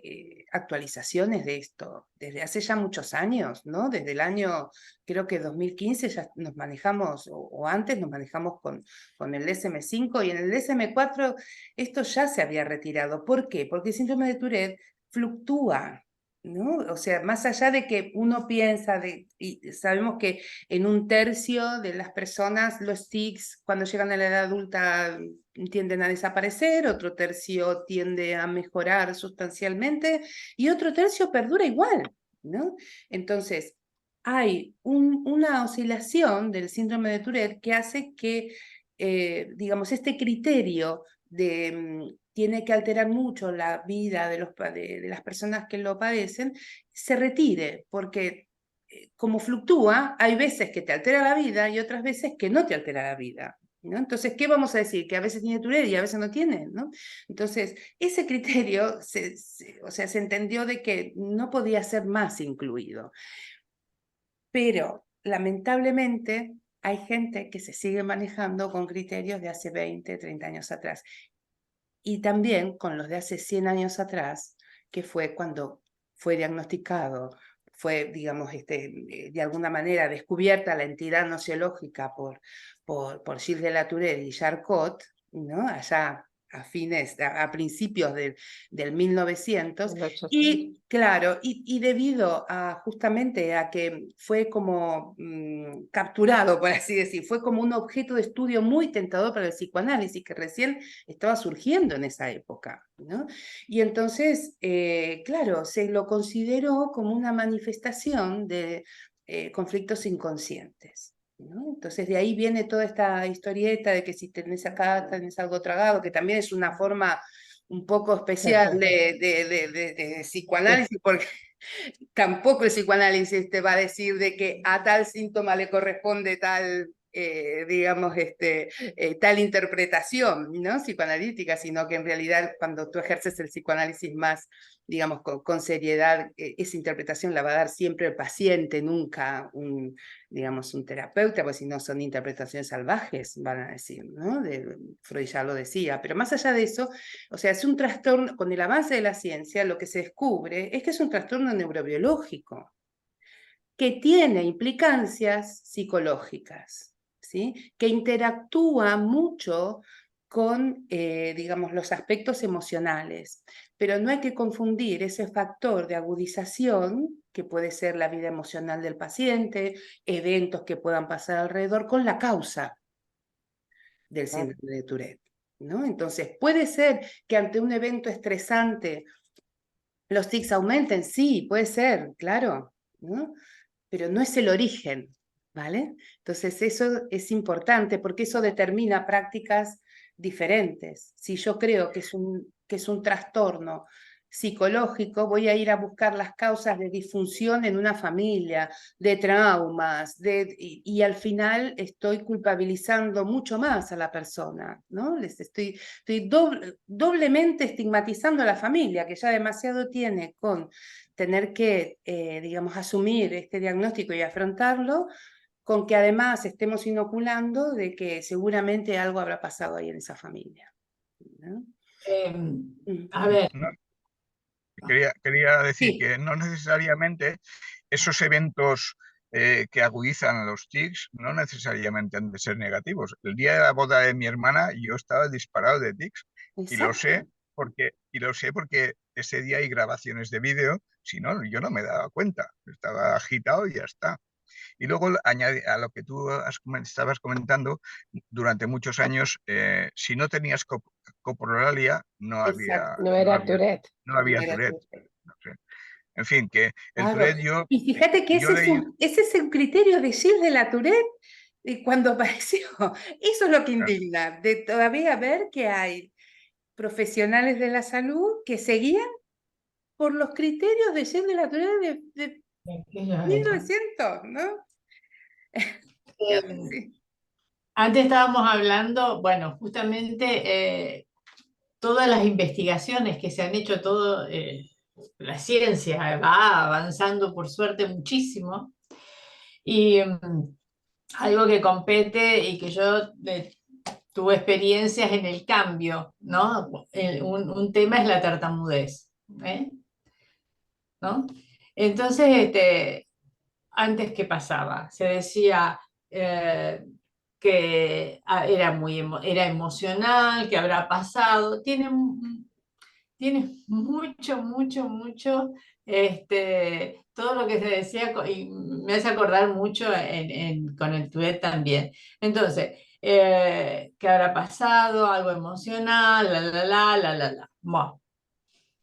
actualizaciones de esto desde hace ya muchos años, ¿no? Desde el año, creo que 2015 ya nos manejamos, o antes nos manejamos con el DSM-5 y en el DSM-4 esto ya se había retirado. ¿Por qué? Porque el síndrome de Tourette fluctúa, ¿no? O sea, más allá de que uno piensa, y sabemos que en un tercio de las personas los tics cuando llegan a la edad adulta tienden a desaparecer, otro tercio tiende a mejorar sustancialmente y otro tercio perdura igual, ¿no? Entonces, hay una oscilación del síndrome de Tourette que hace que, digamos, este criterio de tiene que alterar mucho la vida de las personas que lo padecen, se retire, porque como fluctúa, hay veces que te altera la vida y otras veces que no te altera la vida, ¿no? Entonces, ¿qué vamos a decir? Que a veces tiene Tourette y a veces no tiene, ¿no? Entonces, ese criterio, o sea, se entendió de que no podía ser más incluido. Pero, lamentablemente, hay gente que se sigue manejando con criterios de hace 20, 30 años atrás. Y también con los de hace 100 años atrás, que fue cuando fue diagnosticado, fue, digamos, de alguna manera descubierta la entidad nociológica por Gilles de la Tourette y Charcot, ¿no? Allá a principios del 1900, y claro, y debido justamente a que fue como capturado, por así decir, fue como un objeto de estudio muy tentador para el psicoanálisis, que recién estaba surgiendo en esa época, ¿no? Y entonces, claro, se lo consideró como una manifestación de conflictos inconscientes, ¿no? Entonces de ahí viene toda esta historieta de que si tenés acá, tenés algo tragado, que también es una forma un poco especial de psicoanálisis, porque tampoco el psicoanálisis te va a decir de que a tal síntoma le corresponde tal, digamos, tal interpretación, ¿no? Psicoanalítica, sino que en realidad cuando tú ejerces el psicoanálisis más, digamos, con seriedad, esa interpretación la va a dar siempre el paciente, nunca digamos, un terapeuta, pues si no son interpretaciones salvajes, van a decir, ¿no? Freud ya lo decía, pero más allá de eso, o sea, es un trastorno, con el avance de la ciencia, lo que se descubre es que es un trastorno neurobiológico, que tiene implicancias psicológicas, ¿sí? Que interactúa mucho con, digamos, los aspectos emocionales, pero no hay que confundir ese factor de agudización, que puede ser la vida emocional del paciente, eventos que puedan pasar alrededor, con la causa del síndrome de Tourette, ¿no? Entonces, puede ser que ante un evento estresante los tics aumenten, sí, puede ser, claro, ¿no? Pero no es el origen, ¿vale? Entonces eso es importante porque eso determina prácticas diferentes. Si yo creo que es un trastorno psicológico, voy a ir a buscar las causas de disfunción en una familia, de traumas, y al final estoy culpabilizando mucho más a la persona, ¿no? Estoy doblemente estigmatizando a la familia, que ya demasiado tiene con tener que, digamos, asumir este diagnóstico y afrontarlo, con que además estemos inoculando de que seguramente algo habrá pasado ahí en esa familia, ¿no? A ver. No, quería decir Sí. que no necesariamente esos eventos que agudizan los tics no necesariamente han de ser negativos. El día de la boda de mi hermana yo estaba disparado de tics y lo sé y lo sé porque ese día hay grabaciones de vídeo, si no, yo no me daba cuenta, estaba agitado y ya está. Y luego añade a lo que tú estabas comentando, durante muchos años, si no tenías coprolalia, no había, Exacto. No no era había, Tourette. no había Era Tourette. No sé. En fin, que el claro. Tourette Y fíjate que yo ese es un criterio de Gilles de la Tourette cuando apareció. Eso es lo que indigna, de todavía ver que hay profesionales de la salud que seguían por los criterios de Gilles de la Tourette de Aquellos años. 1900, ¿no? Sí. Antes estábamos hablando, bueno, justamente todas las investigaciones que se han hecho, la ciencia va avanzando por suerte muchísimo, y algo que compete y que yo tuve experiencias en el cambio, ¿no? Un tema es la tartamudez, ¿eh? ¿No? Entonces, antes, ¿qué pasaba? Se decía que era emocional, que habrá pasado. Tiene mucho, todo lo que se decía, y me hace acordar mucho con el Tourette también. Entonces, ¿qué habrá pasado? Algo emocional, la. Bueno,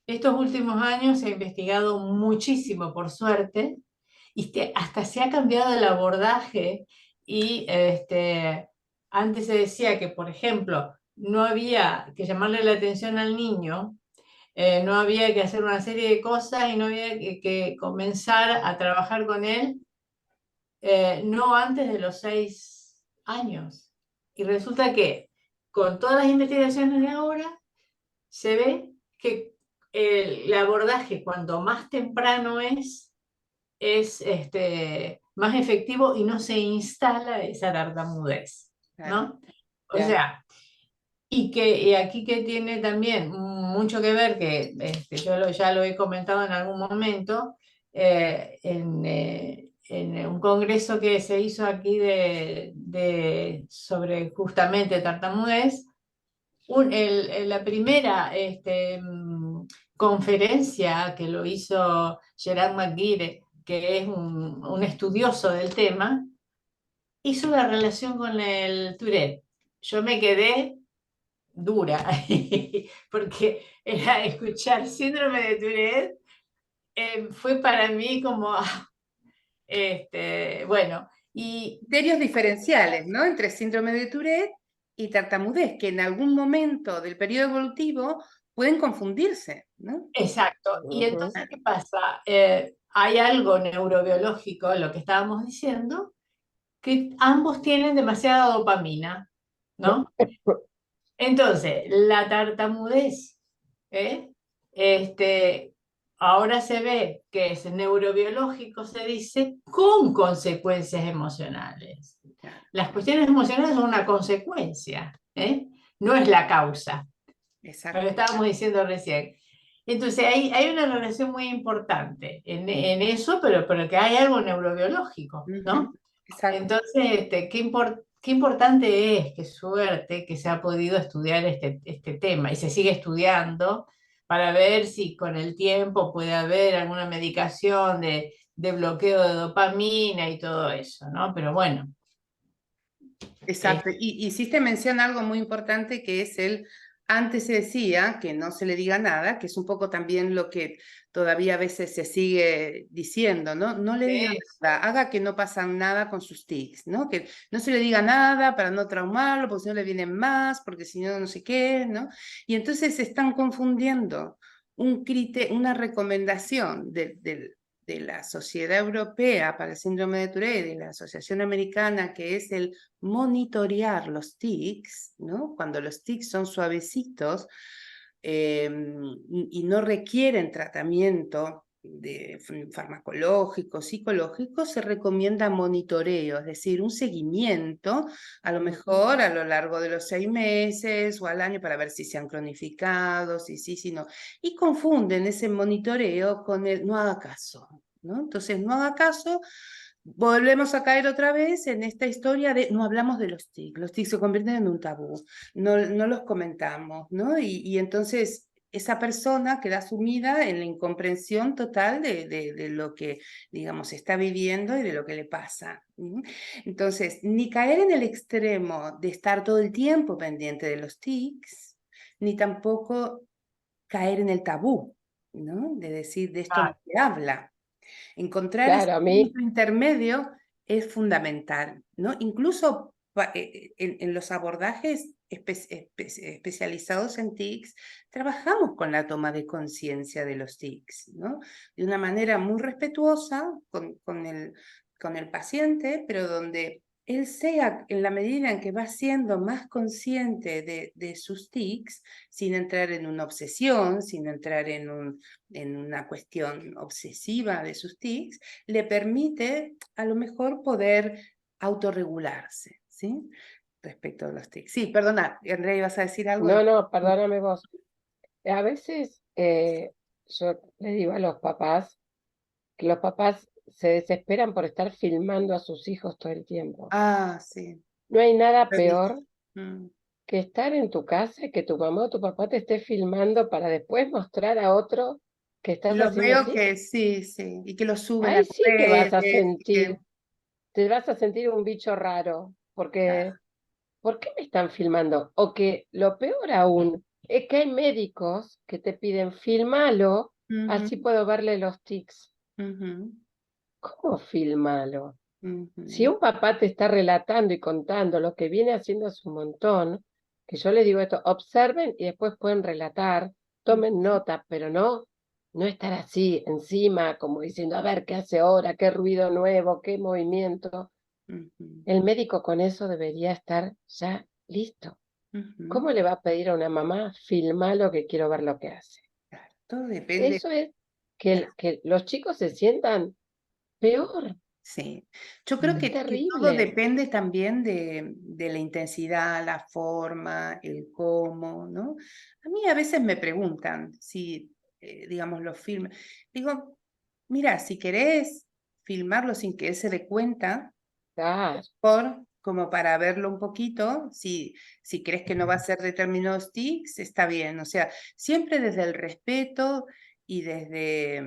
estos últimos años se ha investigado muchísimo, por suerte, y hasta se ha cambiado el abordaje y antes se decía que, por ejemplo, no había que llamarle la atención al niño, no había que hacer una serie de cosas y no había que comenzar a trabajar con él no antes de los 6 años. Y resulta que con todas las investigaciones de ahora se ve que el abordaje cuanto más temprano es más efectivo y no se instala esa tartamudez, ¿no? O Claro. sea, y aquí que tiene también mucho que ver, que yo ya lo he comentado en algún momento, en un congreso que se hizo aquí sobre justamente tartamudez, la primera conferencia que lo hizo Gerard McGuire, que es un estudioso del tema, hizo la relación con el Tourette. Yo me quedé dura, porque era escuchar síndrome de Tourette, fue para mí como, bueno, y Criterios diferenciales, ¿no? Entre síndrome de Tourette y tartamudez, que en algún momento del periodo evolutivo pueden confundirse, ¿no? exacto. Y entonces, ¿qué pasa? Hay algo neurobiológico, lo que estábamos diciendo, que ambos tienen demasiada dopamina, ¿no? Entonces, la tartamudez, ¿eh? Ahora se ve que es neurobiológico, se dice, con consecuencias emocionales. Las cuestiones emocionales son una consecuencia, no es la causa. Exacto. Lo estábamos diciendo recién. Entonces, hay una relación muy importante en eso, pero que hay algo neurobiológico, ¿no? Exacto. Entonces, qué importante es, qué suerte que se ha podido estudiar este tema y se sigue estudiando para ver si con el tiempo puede haber alguna medicación de bloqueo de dopamina y todo eso, ¿no? Pero bueno. Exacto. Y hiciste mención a algo muy importante que es antes se decía que no se le diga nada, que es un poco también lo que todavía a veces se sigue diciendo, ¿no? No le diga nada, haga que no pasa nada con sus tics, ¿no? Que no se le diga nada para no traumarlo, porque si no le vienen más, porque si no, no sé qué, ¿no? Y entonces se están confundiendo una recomendación de la Sociedad Europea para el Síndrome de Tourette y la Asociación Americana, que es el monitorear los tics, ¿no? Cuando los tics son suavecitos y no requieren tratamiento farmacológico, psicológico, se recomienda monitoreo, es decir, un seguimiento, a lo mejor a lo largo de los 6 meses o al año para ver si se han cronificado, si sí, si no. Y confunden ese monitoreo con el no haga caso, ¿no? Entonces, no haga caso. Volvemos a caer otra vez en esta historia de no hablamos de los tics se convierten en un tabú, no los comentamos, ¿no? Y entonces esa persona queda sumida en la incomprensión total de lo que, digamos, está viviendo y de lo que le pasa. Entonces, ni caer en el extremo de estar todo el tiempo pendiente de los tics, ni tampoco caer en el tabú, ¿no? De decir, de esto no se habla. Encontrar ese Claro, a mí, punto intermedio es fundamental, ¿no? Incluso en los abordajes especializados en TICs, trabajamos con la toma de conciencia de los TICs, ¿no? De una manera muy respetuosa con el paciente, pero donde él sea, en la medida en que va siendo más consciente de sus tics, sin entrar en una obsesión, sin entrar en una cuestión obsesiva de sus tics, le permite a lo mejor poder autorregularse, ¿sí? Respecto a los tics. Sí, perdona, Andrea, ¿ibas a decir algo? no, perdóname vos. A veces yo le digo a los papás que los papás se desesperan por estar filmando a sus hijos todo el tiempo. Ah, sí. No hay nada peor Mm. que estar en tu casa y que tu mamá o tu papá te esté filmando para después mostrar a otro que estás Lo haciendo veo así. que sí, sí, y que lo suben a Ahí sí te vas a redes, y que- te vas a sentir un bicho raro, porque Ah, ¿por qué me están filmando? O que lo peor aún es que hay médicos que te piden filmalo, así ujú, puedo verle los tics. ujú, ¿Cómo filmalo? Si ujú, un papá te está relatando y contando lo que viene haciendo hace un montón, que yo les digo esto, observen y después pueden relatar, tomen ujú, nota, pero no estar así encima, como diciendo, a ver, ¿qué hace ahora? ¿Qué ruido nuevo? ¿Qué movimiento? ujú, El médico con eso debería estar ya listo. ujú. ¿Cómo le va a pedir a una mamá, filmalo que quiero ver lo que hace? Claro, todo depende. Eso es que los chicos se sientan peor. Sí, yo creo Es que todo terrible. depende también de la intensidad, la forma, el cómo, ¿no? A mí a veces me preguntan si, digamos, los filmes. Digo, mira, si querés filmarlo sin que él se dé cuenta, Claro. como para verlo un poquito, si crees que no va a ser determinados tics, está bien. O sea, siempre desde el respeto y desde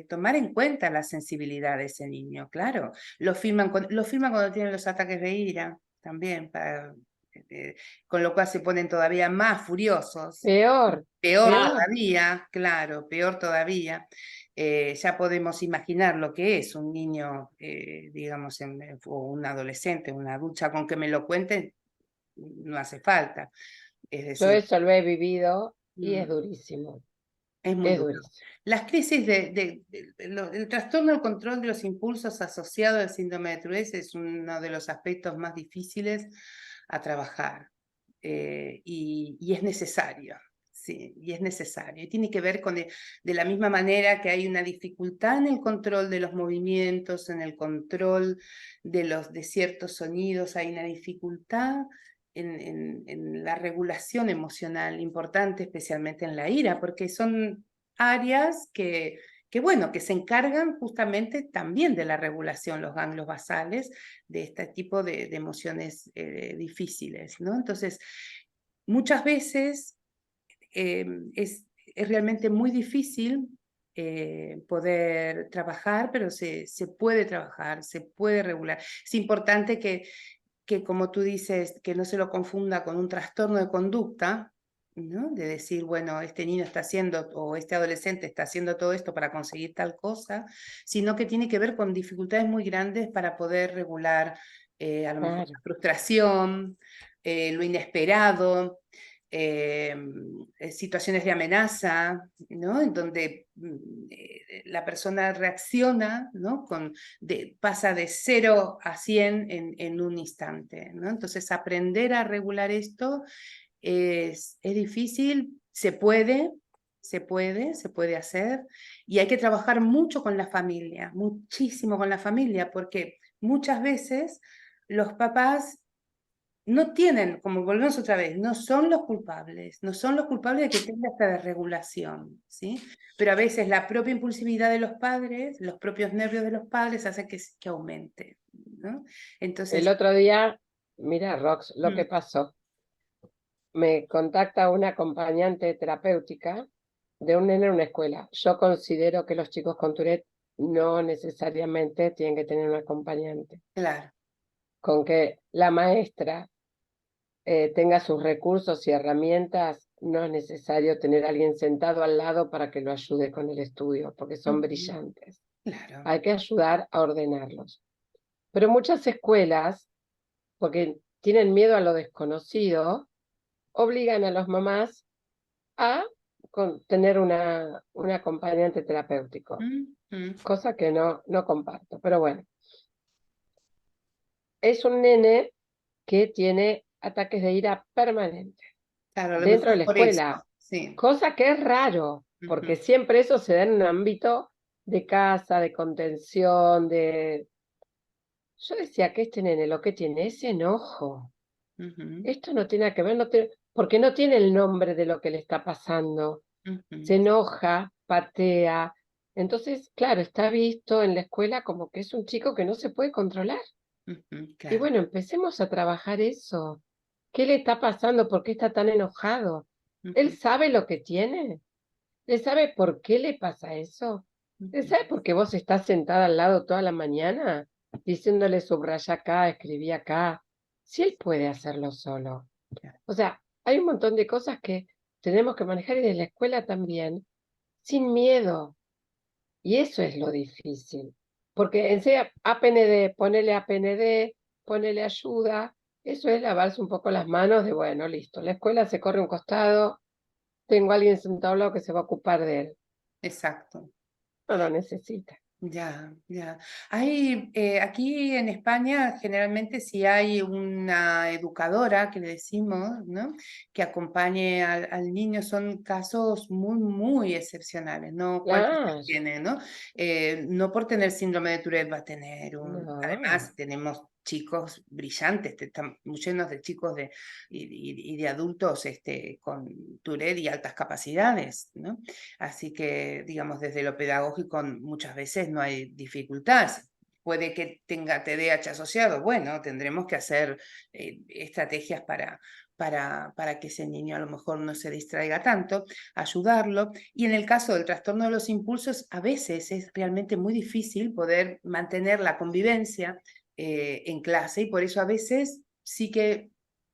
tomar en cuenta la sensibilidad de ese niño, claro. Lo filman cuando tienen los ataques de ira, también, con lo cual se ponen todavía más furiosos. Peor, Peor peor. todavía, claro, peor todavía. Ya podemos imaginar lo que es un niño, digamos, o un adolescente, una adulta, con que me lo cuenten, no hace falta. Es Yo decir, eso lo he vivido y es mm, durísimo, es muy es duro. durísimo. Las crisis el trastorno del control de los impulsos asociado al síndrome de Tourette es uno de los aspectos más difíciles a trabajar, y es necesario. Sí, y es necesario. Y tiene que ver de la misma manera que hay una dificultad en el control de los movimientos, en el control de ciertos sonidos, hay una dificultad en la regulación emocional importante, especialmente en la ira, porque son áreas bueno, que se encargan justamente también de la regulación, los ganglios basales, de este tipo de emociones difíciles, ¿no? Entonces, muchas veces es realmente muy difícil poder trabajar, pero se puede trabajar, se puede regular. Es importante que, como tú dices, que no se lo confunda con un trastorno de conducta, ¿no? De decir, bueno, este niño está haciendo, o este adolescente está haciendo todo esto para conseguir tal cosa, sino que tiene que ver con dificultades muy grandes para poder regular a lo mejor Claro. la frustración, lo inesperado, situaciones de amenaza, ¿no? En donde la persona reacciona, ¿no? Pasa de 0 a 100 en un instante, ¿no? Entonces, aprender a regular esto es difícil, se puede hacer, y hay que trabajar mucho con la familia, muchísimo con la familia, porque muchas veces los papás no tienen, como volvemos otra vez, no son los culpables de que tenga esta desregulación, ¿sí? Pero a veces la propia impulsividad de los padres, los propios nervios de los padres hace que aumente, ¿no? El Entonces, otro día, mira, Rox, lo que pasó. me contacta una acompañante terapéutica de un nene en una escuela. Yo considero que los chicos con Tourette no necesariamente tienen que tener un acompañante. Claro. Con que la maestra tenga sus recursos y herramientas, no es necesario tener a alguien sentado al lado para que lo ayude con el estudio, porque son brillantes. Claro. Hay que ayudar a ordenarlos. Pero muchas escuelas, porque tienen miedo a lo desconocido, obligan a los mamás a tener un acompañante terapéutico, cosa que no comparto. Pero bueno, es un nene que tiene ataques de ira permanentes Claro, a lo dentro de mejor la por eso, escuela, sí. cosa que es raro, porque siempre eso se da en un ámbito de casa, de contención, de... Yo decía que este nene lo que tiene es enojo. Esto no tiene que ver, porque no tiene el nombre de lo que le está pasando. Se enoja, patea. Entonces, claro, está visto en la escuela como que es un chico que no se puede controlar. Y Claro. bueno, empecemos a trabajar eso. ¿Qué le está pasando? ¿Por qué está tan enojado? ¿Él sabe lo que tiene? ¿Él sabe por qué le pasa eso? ¿Él sabe por qué vos estás sentada al lado toda la mañana diciéndole subraya acá, escribí acá? Si él puede hacerlo solo. O sea, hay un montón de cosas que tenemos que manejar y de la escuela también, sin miedo. Y eso es lo difícil. Porque en sí, APND, ponele ayuda, eso es lavarse un poco las manos de, bueno, listo, la escuela se corre un costado, tengo a alguien sentado al lado que se va a ocupar de él. Exacto. No lo necesita. Ya, ya. Hay, aquí en España generalmente si hay una educadora que le decimos, ¿no? Que acompañe al niño, son casos muy, muy excepcionales, no cualquiera tiene, ¿no? No por tener síndrome de Tourette va a tener un... No. Además tenemos chicos brillantes, están llenos de chicos y de adultos con Tourette y altas capacidades, ¿no? Así que, digamos, desde lo pedagógico muchas veces no hay dificultad. Puede que tenga TDAH asociado, bueno, tendremos que hacer estrategias para que ese niño a lo mejor no se distraiga tanto, ayudarlo. Y en el caso del trastorno de los impulsos, a veces es realmente muy difícil poder mantener la convivencia en clase y por eso a veces sí que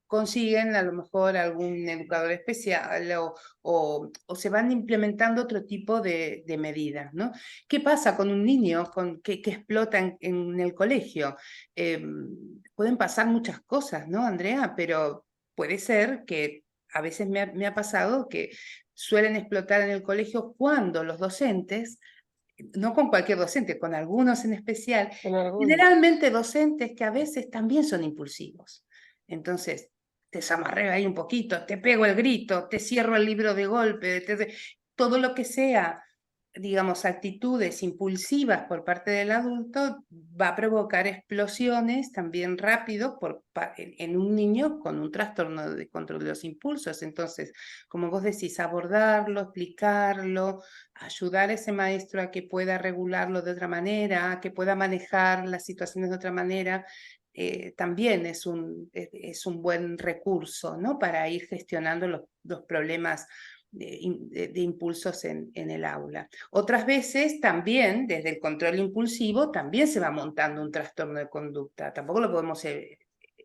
consiguen a lo mejor algún educador especial o se van implementando otro tipo de medidas, ¿no? ¿Qué pasa con un niño que explota en el colegio? Pueden pasar muchas cosas, ¿no, Andrea? Pero puede ser que a veces me ha pasado que suelen explotar en el colegio cuando los docentes, no con cualquier docente, con algunos en especial, generalmente docentes que a veces también son impulsivos. Entonces, te zamarreo ahí un poquito, te pego el grito, te cierro el libro de golpe, todo lo que sea, digamos, actitudes impulsivas por parte del adulto va a provocar explosiones también rápido en un niño con un trastorno de control de los impulsos. Entonces, como vos decís, abordarlo, explicarlo, ayudar a ese maestro a que pueda regularlo de otra manera, a que pueda manejar las situaciones de otra manera, también es un buen recurso, ¿no? Para ir gestionando los problemas de impulsos en el aula. Otras veces también, desde el control impulsivo, también se va montando un trastorno de conducta. Tampoco lo podemos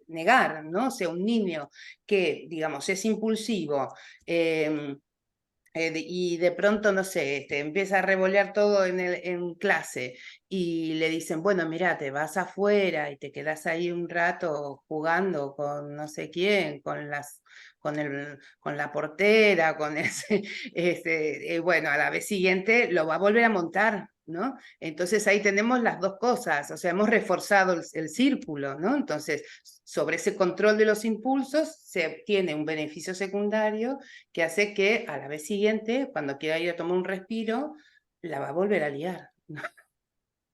negar, ¿no? O sea, un niño que, digamos, es impulsivo, y de pronto, no sé, empieza a revolear todo en clase y le dicen, bueno, mira, te vas afuera y te quedas ahí un rato jugando con no sé quién, con la portera, con bueno, a la vez siguiente lo va a volver a montar, ¿no? Entonces ahí tenemos las dos cosas, o sea, hemos reforzado el círculo, ¿no? Entonces, sobre ese control de los impulsos se obtiene un beneficio secundario que hace que a la vez siguiente, cuando quiera ir a tomar un respiro, la va a volver a liar, ¿no?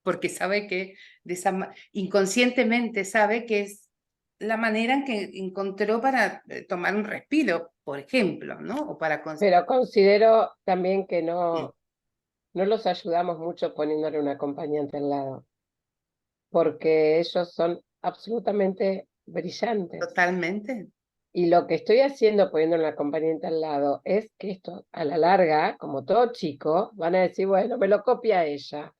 Porque sabe que inconscientemente sabe que es la manera en que encontró para tomar un respiro, por ejemplo, ¿no? O para Pero considero también que no los ayudamos mucho poniéndole un acompañante al lado, porque ellos son absolutamente brillantes. Totalmente. Y lo que estoy haciendo, poniendo la acompañante al lado, es que esto, a la larga, como todo chico, van a decir, bueno, me lo copia ella,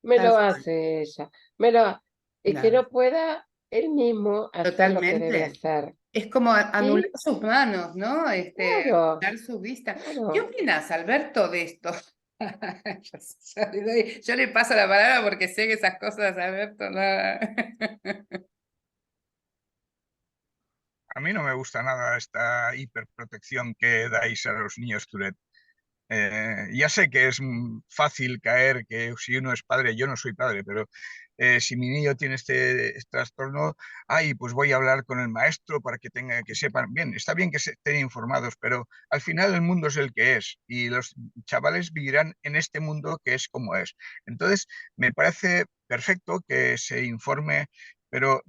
me Tal lo cual. hace ella, me lo... Y que Claro, no pueda él mismo hacer lo que debe totalmente. hacer. Es como anular Y sus manos, ¿no? claro, Anular su vista. ¿Qué claro. opinas, Alberto, de esto? Yo le paso la palabra porque sé que esas cosas, Alberto, no. A mí no me gusta nada esta hiperprotección que dais a los niños Tourette. Ya sé que es fácil caer, que si uno es padre, yo no soy padre, pero si mi niño tiene este trastorno, ay, pues voy a hablar con el maestro para que sepan. Bien, está bien que estén informados, pero al final el mundo es el que es y los chavales vivirán en este mundo que es como es. Entonces, me parece perfecto que se informe, pero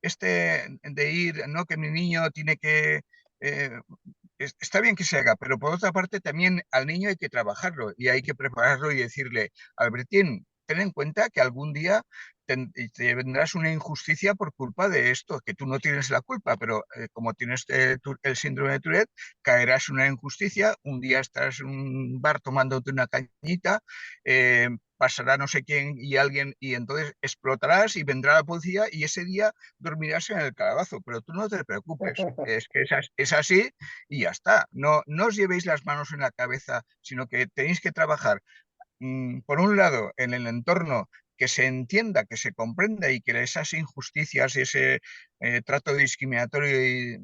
de ir, no, que mi niño tiene que eh, está bien que se haga, pero por otra parte también al niño hay que trabajarlo y hay que prepararlo y decirle, Albertín, ten en cuenta que algún día te vendrás una injusticia por culpa de esto, que tú no tienes la culpa, pero como tienes el síndrome de Tourette, caerás en una injusticia, un día estarás en un bar tomándote una cañita, pasará no sé quién y alguien y entonces explotarás y vendrá la policía y ese día dormirás en el calabazo, pero tú no te preocupes, es que es así y ya está. No, no os llevéis las manos en la cabeza, sino que tenéis que trabajar, por un lado, en el entorno, que se entienda, que se comprenda y que esas injusticias y ese trato discriminatorio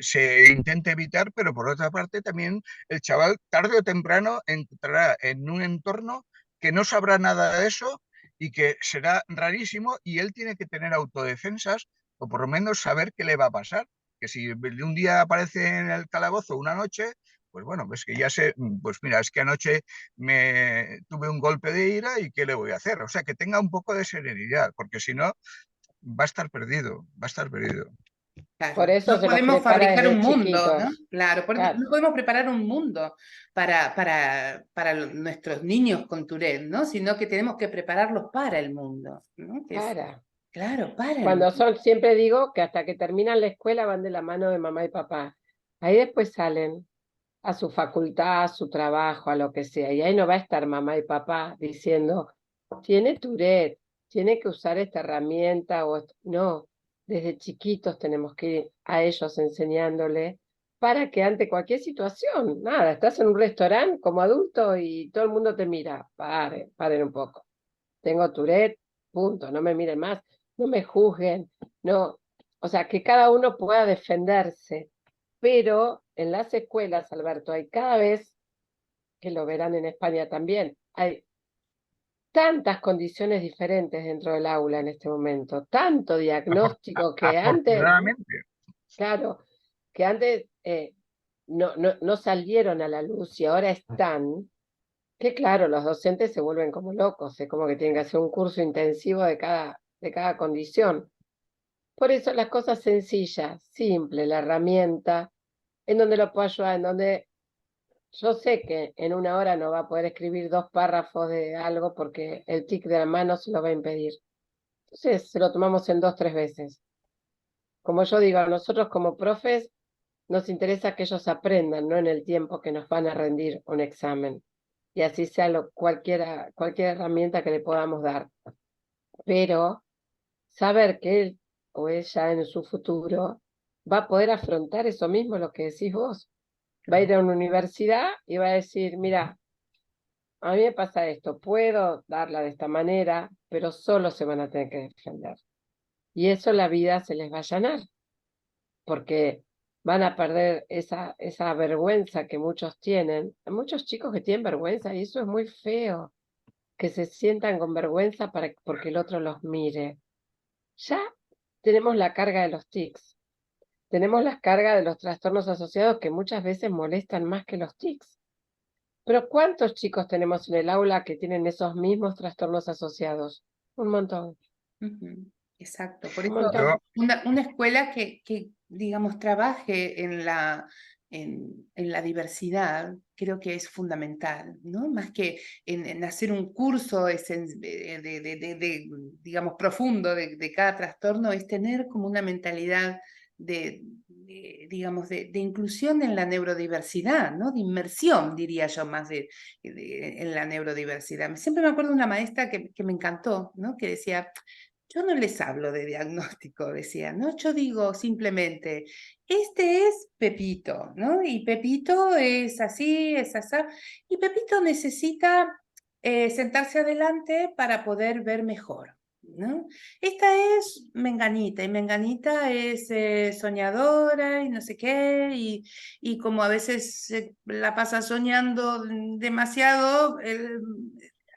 se intente evitar, pero por otra parte también el chaval tarde o temprano entrará en un entorno que no sabrá nada de eso y que será rarísimo y él tiene que tener autodefensas o por lo menos saber qué le va a pasar. Que si un día aparece en el calabozo una noche, pues bueno, pues que ya sé, pues mira, es que anoche me tuve un golpe de ira y ¿qué le voy a hacer? O sea, que tenga un poco de serenidad, porque si no, va a estar perdido, va a estar perdido. Por Claro, eso no se los podemos prepara fabricar desde un mundo, ¿no? chiquitos. Claro, Claro, no podemos preparar un mundo para nuestros niños con Tourette, ¿no? Sino que tenemos que prepararlos para el mundo, ¿no? para. Claro, para el Cuando mundo. son, siempre digo que hasta que terminan la escuela van de la mano de mamá y papá. Ahí después salen a su facultad, a su trabajo, a lo que sea. Y ahí no va a estar mamá y papá diciendo, tiene Tourette, tiene que usar esta herramienta o no. Desde chiquitos tenemos que ir a ellos enseñándole para que ante cualquier situación, nada, estás en un restaurante como adulto y todo el mundo te mira, paren un poco. Tengo Tourette, punto, no me miren más, no me juzguen, no, o sea, que cada uno pueda defenderse, pero en las escuelas, Alberto, hay cada vez, que lo verán en España también, hay tantas condiciones diferentes dentro del aula en este momento, tanto diagnóstico que antes, Afortunadamente, claro, que antes no salieron a la luz y ahora están. Que claro, los docentes se vuelven como locos, es como que tienen que hacer un curso intensivo de cada condición. Por eso las cosas sencillas, simples, la herramienta, en donde lo puedo ayudar, en donde yo sé que en una hora no va a poder escribir 2 párrafos de algo porque el tic de la mano se lo va a impedir. Entonces se lo tomamos en 2, 3 veces. Como yo digo, a nosotros como profes nos interesa que ellos aprendan, no en el tiempo que nos van a rendir un examen. Y así sea cualquier herramienta que le podamos dar. Pero saber que él o ella en su futuro va a poder afrontar eso mismo, lo que decís vos. Va a ir a una universidad y va a decir, mira, a mí me pasa esto, puedo darla de esta manera, pero solo se van a tener que defender. Y eso la vida se les va a allanar, porque van a perder esa vergüenza que muchos tienen. Hay muchos chicos que tienen vergüenza y eso es muy feo, que se sientan con vergüenza porque el otro los mire. Ya tenemos la carga de los tics, tenemos la carga de los trastornos asociados que muchas veces molestan más que los tics. Pero ¿cuántos chicos tenemos en el aula que tienen esos mismos trastornos asociados? Un montón, Ujú, exacto. Por un eso montón. yo, una escuela digamos, trabaje en la diversidad, creo que es fundamental, ¿no? Más que en hacer un curso digamos, profundo de cada trastorno, es tener como una mentalidad digamos, de inclusión en la neurodiversidad, ¿no? De inmersión, diría yo, más en la neurodiversidad. Siempre me acuerdo de una maestra que me encantó, ¿no? Que decía, yo no les hablo de diagnóstico, decía, ¿no? Yo digo simplemente, este es Pepito, ¿no? Y Pepito es así, es así, y Pepito necesita sentarse adelante para poder ver mejor, ¿no? Esta es Menganita, y Menganita es soñadora y no sé qué, y como a veces la pasa soñando demasiado,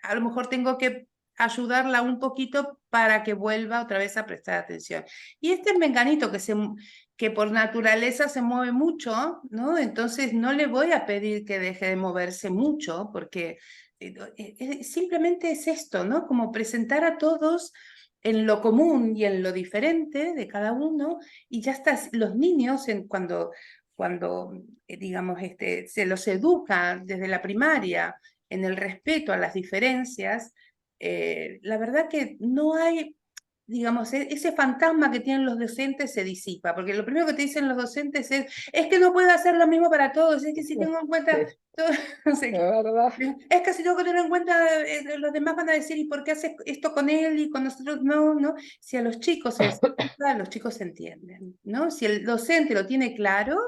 a lo mejor tengo que ayudarla un poquito para que vuelva otra vez a prestar atención. Y este es Menganito que por naturaleza se mueve mucho, ¿no? Entonces no le voy a pedir que deje de moverse mucho, porque simplemente es esto, ¿no? Como presentar a todos en lo común y en lo diferente de cada uno, y ya está. Los niños, cuando digamos, se los educa desde la primaria en el respeto a las diferencias, la verdad que no hay, digamos, ese fantasma que tienen los docentes se disipa, porque lo primero que te dicen los docentes es que no puedo hacer lo mismo para todos, es que si tengo en cuenta, todo, no sé, Es verdad. es que si tengo que tener en cuenta, los demás van a decir, ¿y por qué haces esto con él y con nosotros? No, no, si a los chicos se les explica, los chicos se entienden, ¿no? Si el docente lo tiene claro,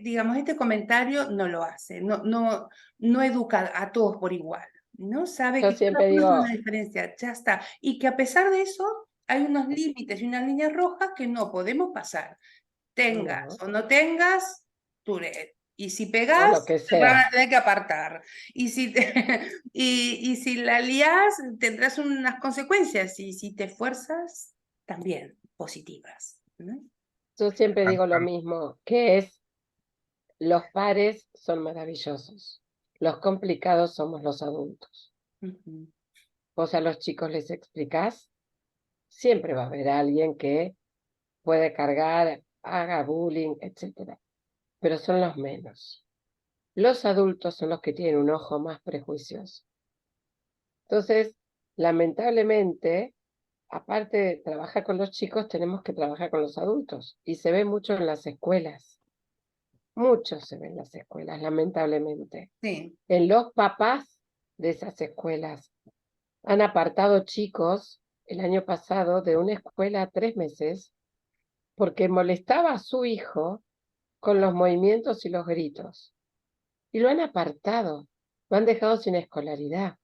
digamos, este comentario no lo hace, no educa a todos por igual, ¿no? Sabe Yo que cada siempre uno es digo, una diferencia, ya está. Y que a pesar de eso, hay unos límites y unas líneas rojas que no podemos pasar. Tengas no, o no tengas, Tourette. Y si o pegás, lo que te van sea. a tener que apartar. Y si, y si la liás, tendrás unas consecuencias. Y si te esfuerzas, también positivas, ¿no? Yo siempre Tal digo lo cual. mismo, que es, los pares son maravillosos. Los complicados somos los adultos. Ujú. Vos a los chicos les explicás, siempre va a haber alguien que puede cargar, haga bullying, etc. Pero son los menos. Los adultos son los que tienen un ojo más prejuicioso. Entonces, lamentablemente, aparte de trabajar con los chicos, tenemos que trabajar con los adultos. Y se ve mucho en las escuelas. Mucho se ve en las escuelas, lamentablemente. Sí. En los papás de esas escuelas han apartado chicos el año pasado de una escuela 3 meses porque molestaba a su hijo con los movimientos y los gritos. Y lo han apartado, lo han dejado sin escolaridad.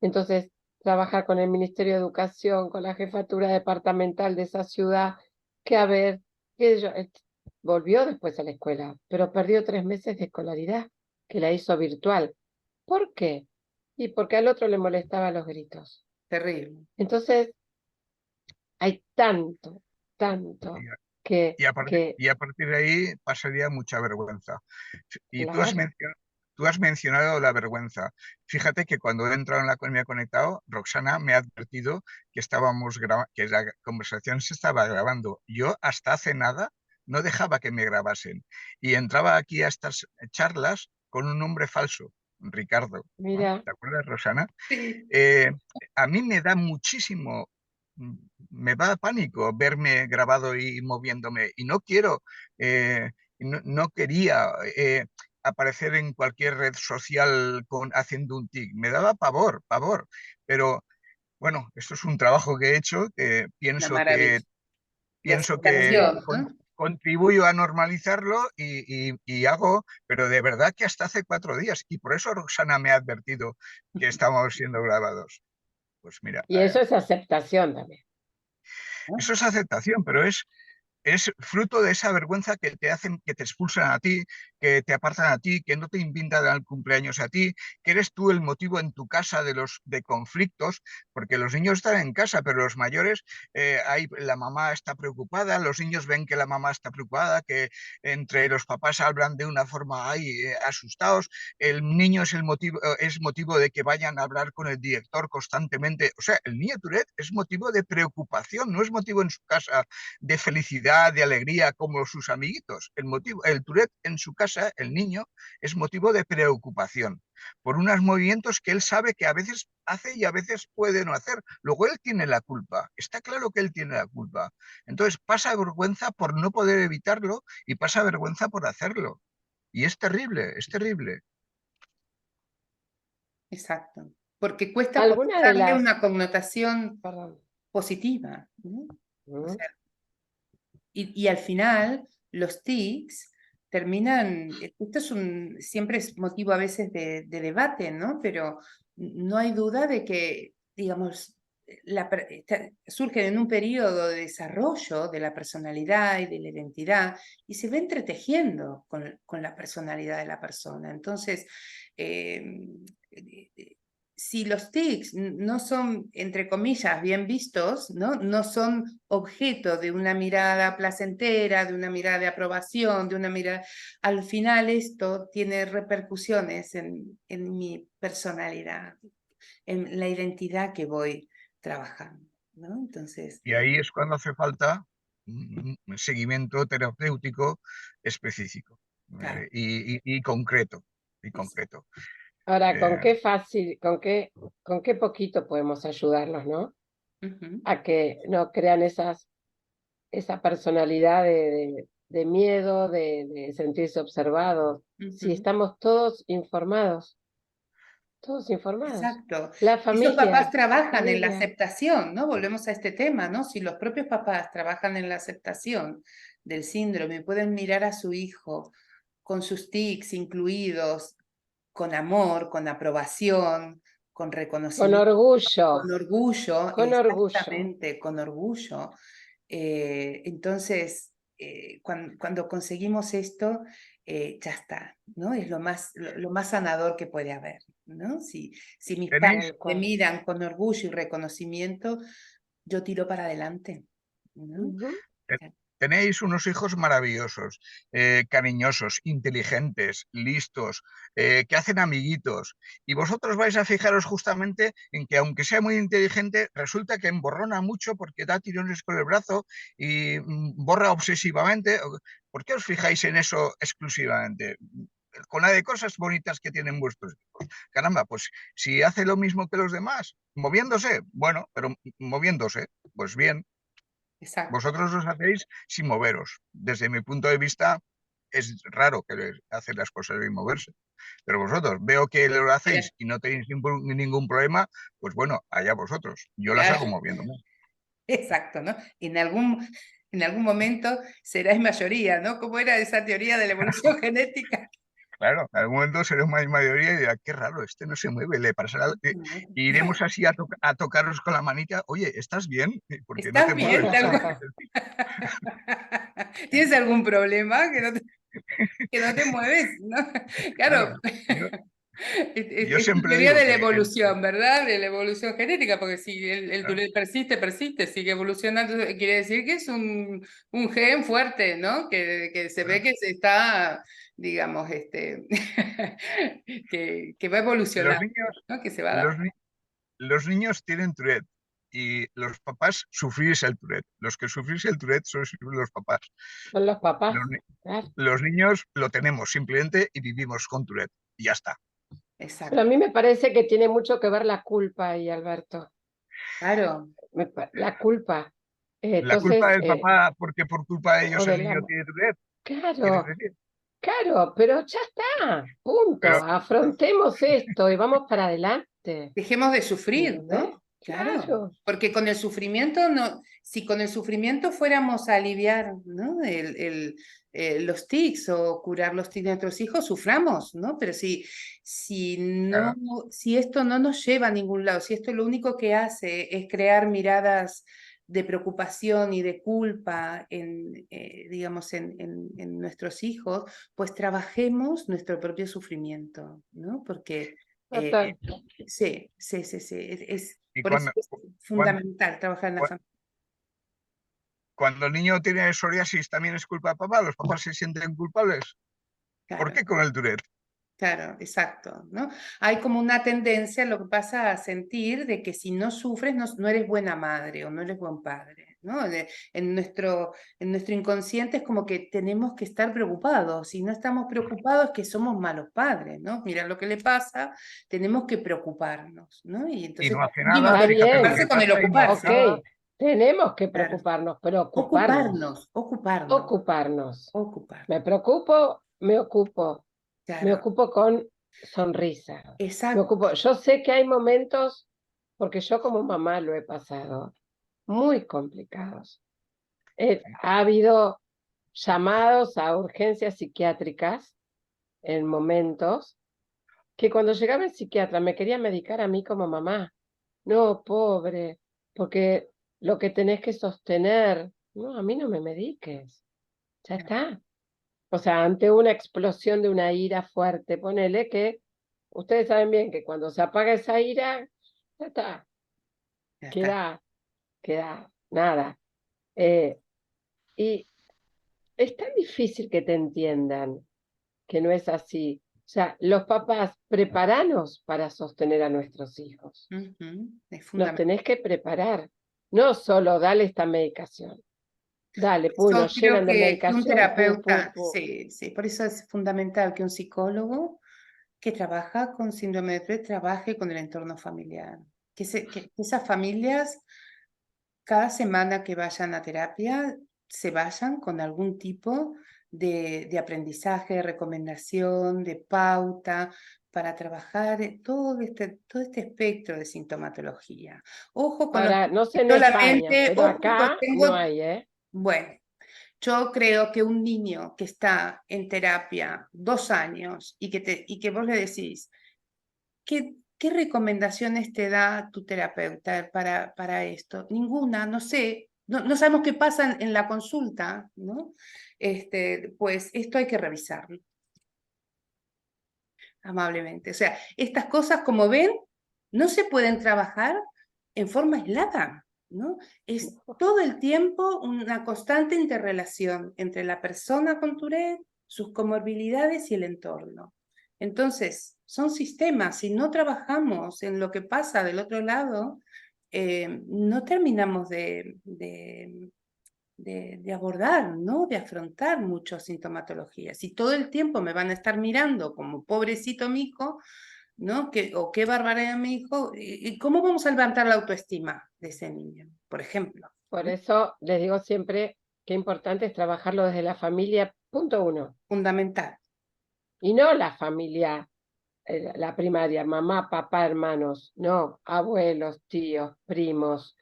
Entonces, trabajar con el Ministerio de Educación, con la jefatura departamental de esa ciudad, que a ver, volvió después a la escuela, pero perdió 3 meses de escolaridad, que la hizo virtual. ¿Por qué? Y porque al otro le molestaban los gritos. Terrible. Entonces, hay tanto Y que, y a partir, que y a partir de ahí pasaría mucha vergüenza. Y claro, tú has mencionado la vergüenza. Fíjate que cuando he entrado en la economía conectado, Roxana me ha advertido que la conversación se estaba grabando. Yo hasta hace nada no dejaba que me grabasen y entraba aquí a estas charlas con un nombre falso, Ricardo. ¿No? mira, ¿Te acuerdas, Roxana? Sí. Eh, a mí me da muchísimo, me da pánico verme grabado y moviéndome y no quiero, no quería aparecer en cualquier red social haciendo un tic. Me daba pavor, pavor. Pero bueno, esto es un trabajo que he hecho que Una maravilla. De pienso que aceptación, ¿no? contribuyo a normalizarlo y hago, pero de verdad que hasta hace 4 días. Y por eso Roxana me ha advertido que estamos siendo grabados. Pues mira, y eso es aceptación también. ¿No? eso es aceptación, pero es fruto de esa vergüenza que te hacen, que te expulsan a ti, que te apartan a ti, que no te invitan al cumpleaños a ti, que eres tú el motivo en tu casa de conflictos, porque los niños están en casa, pero los mayores, la mamá está preocupada, los niños ven que la mamá está preocupada, que entre los papás hablan de una forma asustados, el niño es motivo de que vayan a hablar con el director constantemente. O sea, el niño Tourette es motivo de preocupación, no es motivo en su casa de felicidad felicidad, de alegría, como sus amiguitos. El Tourette en su casa, el niño, es motivo de preocupación por unos movimientos que él sabe que a veces hace y a veces puede no hacer. Luego él tiene la culpa, está claro que él tiene la culpa. Entonces pasa vergüenza por no poder evitarlo y pasa vergüenza por hacerlo. Y es terrible, es terrible. Exacto. Porque cuesta Alguna de darle las... una connotación Perdón. positiva, ¿no? O Mm. sea, y al final los tics terminan, esto es siempre es motivo a veces de debate, ¿no? Pero no hay duda de que, digamos, surgen en un periodo de desarrollo de la personalidad y de la identidad y se va entretejiendo con la personalidad de la persona. Entonces, si los tics no son, entre comillas, bien vistos, ¿no? No son objeto de una mirada placentera, de una mirada de aprobación, de una mirada... Al final esto tiene repercusiones en mi personalidad, en la identidad que voy trabajando, ¿no? Entonces... Y ahí es cuando hace falta un seguimiento terapéutico específico Claro, y concreto. Y eso. concreto. Ahora, ¿con Eh, qué fácil, con qué poquito podemos ayudarlos, ¿no? Ujú, A que no crean esa personalidad de miedo, de sentirse observados. Si ujú. estamos todos informados. Exacto. La Si esos papás familia, la trabajan en la familia. aceptación, ¿no? Volvemos a este tema, ¿no? Si los propios papás trabajan en la aceptación del síndrome, pueden mirar a su hijo con sus tics incluidos, con amor, con aprobación, con Con reconocimiento, orgullo, con orgullo. exactamente, con orgullo. Entonces, cuando conseguimos esto, ya está, ¿no? Es lo más sanador que puede haber, ¿no? Si mis padres tenéis, Tal me cual. miran con orgullo y reconocimiento, yo tiro para adelante, ¿no? Ujú. Tenéis unos hijos maravillosos, cariñosos, inteligentes, listos, que hacen amiguitos. Y vosotros vais a fijaros justamente en que, aunque sea muy inteligente, resulta que emborrona mucho porque da tirones con el brazo y borra obsesivamente. ¿Por qué os fijáis en eso exclusivamente? Con la de cosas bonitas que tienen vuestros hijos. Caramba, pues si hace lo mismo que los demás, moviéndose, bueno, pero moviéndose, pues bien. Exacto. Vosotros os hacéis sin moveros. Desde mi punto de vista, es raro que hacer las cosas sin moverse. Pero vosotros, veo que lo Mira, hacéis y no tenéis ningún problema, pues bueno, allá vosotros. Yo las hago claro, moviéndome. exacto, ¿no? En algún momento será en mayoría, ¿no? ¿Cómo era esa teoría de la evolución genética? Claro, en algún momento seré una mayoría y dirá, qué raro, este no se mueve, le pasará. Y iremos así a tocaros con la manita, oye, ¿estás bien? Porque no ¿Estás te bien? mueves. ¿Tienes algún problema que no te mueves? ¿No? Claro, Claro, yo es tu siempre teoría digo de la que evolución, ¿verdad? De la evolución genética, porque si el claro, Tourette persiste, sigue evolucionando, quiere decir que es un gen fuerte, ¿no? Que se ve claro. que se está, digamos, que va Los evolucionando, niños, ¿no? Que se va los, adaptando. ni- los niños tienen Tourette y los papás sufrís el Tourette. Los que sufrís el Tourette sois los papás. Son los papás. Los, ni- Claro. los niños lo tenemos simplemente y vivimos con Tourette. Y ya está. Pero a Exacto, mí me parece que tiene mucho que ver la culpa ahí, Alberto. claro, La culpa. La culpa Entonces, del papá porque por culpa de o ellos de el la... niño tiene Tourette, ¿quieres Claro, decir? claro, pero ya está. Punto. Pero Afrontemos esto y vamos para adelante. dejemos de sufrir, ¿Entendés? ¿no? Claro, Claro. porque con el sufrimiento no, si con el sufrimiento fuéramos a aliviar, ¿no? Los tics o curar los tics de nuestros hijos, suframos, ¿no? Pero si no, claro, si esto no nos lleva a ningún lado, si esto lo único que hace es crear miradas de preocupación y de culpa digamos, en nuestros hijos, pues trabajemos nuestro propio sufrimiento, ¿no? Porque Total. sí. y Por eso es cuando, fundamental trabajar en la familia. cuando el niño tiene psoriasis también es culpa de papá, los papás se sienten culpables. ¿Por Claro, qué con el Tourette? claro, exacto, ¿no? Hay como una tendencia, lo que pasa a sentir de que si no sufres no eres buena madre o no eres buen padre, ¿no? En nuestro inconsciente es como que tenemos que estar preocupados. Si no estamos preocupados es que somos malos padres, ¿no? Mira lo que le pasa, tenemos que preocuparnos, ¿no? Y Y entonces relacionada, Está aprendimos a fíjate lo bien, que preocuparse con el pasa y no, ocuparse. ok, tenemos que Claro. preocuparnos, pero Ocuparnos, ocuparnos, ocuparnos. ocuparnos. Me preocupo, me Claro, ocupo con sonrisa. Me exacto. ocupo. Yo sé que hay momentos, porque yo como mamá lo he pasado, muy complicados. Ha habido llamados a urgencias psiquiátricas en momentos que cuando llegaba el psiquiatra me quería medicar a mí como mamá. No, pobre, porque lo que tenés que sostener, no, a mí no me mediques, ya está. O sea, ante una explosión de una ira fuerte, ponele que ustedes saben bien que cuando se apaga esa ira, ya está, Ya está. queda nada. Y es tan difícil que te entiendan que no es así. O sea, los papás, preparanos para sostener a nuestros hijos. Ujú, es Nos fundamental. tenés que preparar. No solo dale esta medicación. Dale, Yo nos creo llenan de que un medicación, terapeuta, sí, sí, por eso es fundamental que un psicólogo que trabaja con síndrome de Tourette trabaje con el entorno familiar. Que esas familias, cada semana que vayan a terapia, se vayan con algún tipo de aprendizaje, de recomendación, de pauta, para trabajar todo este espectro de sintomatología. Ojo con los Ahora, no sé que en España, solamente, pero ojo, pues acá no hay, ¿eh? bueno, yo creo que un niño que está en terapia 2 años y que vos le decís, ¿qué recomendaciones te da tu terapeuta para esto? Ninguna, no sé, no sabemos qué pasa en la consulta, ¿no? Pues esto hay que revisarlo amablemente. O sea, estas cosas, como ven, no se pueden trabajar en forma aislada, ¿no? Es todo el tiempo una constante interrelación entre la persona con Tourette, sus comorbilidades y el entorno. Entonces, son sistemas. Si no trabajamos en lo que pasa del otro lado, no terminamos de abordar, ¿no? De afrontar muchas sintomatologías. Y todo el tiempo me van a estar mirando como pobrecito mi hijo, ¿no? O qué barbaridad mi hijo. ¿Y cómo vamos a levantar la autoestima de ese niño, por ejemplo? Por eso les digo siempre que importante es trabajarlo desde la familia, punto uno. Fundamental. Y no la familia, la primaria, mamá, papá, hermanos, no, abuelos, tíos, primos,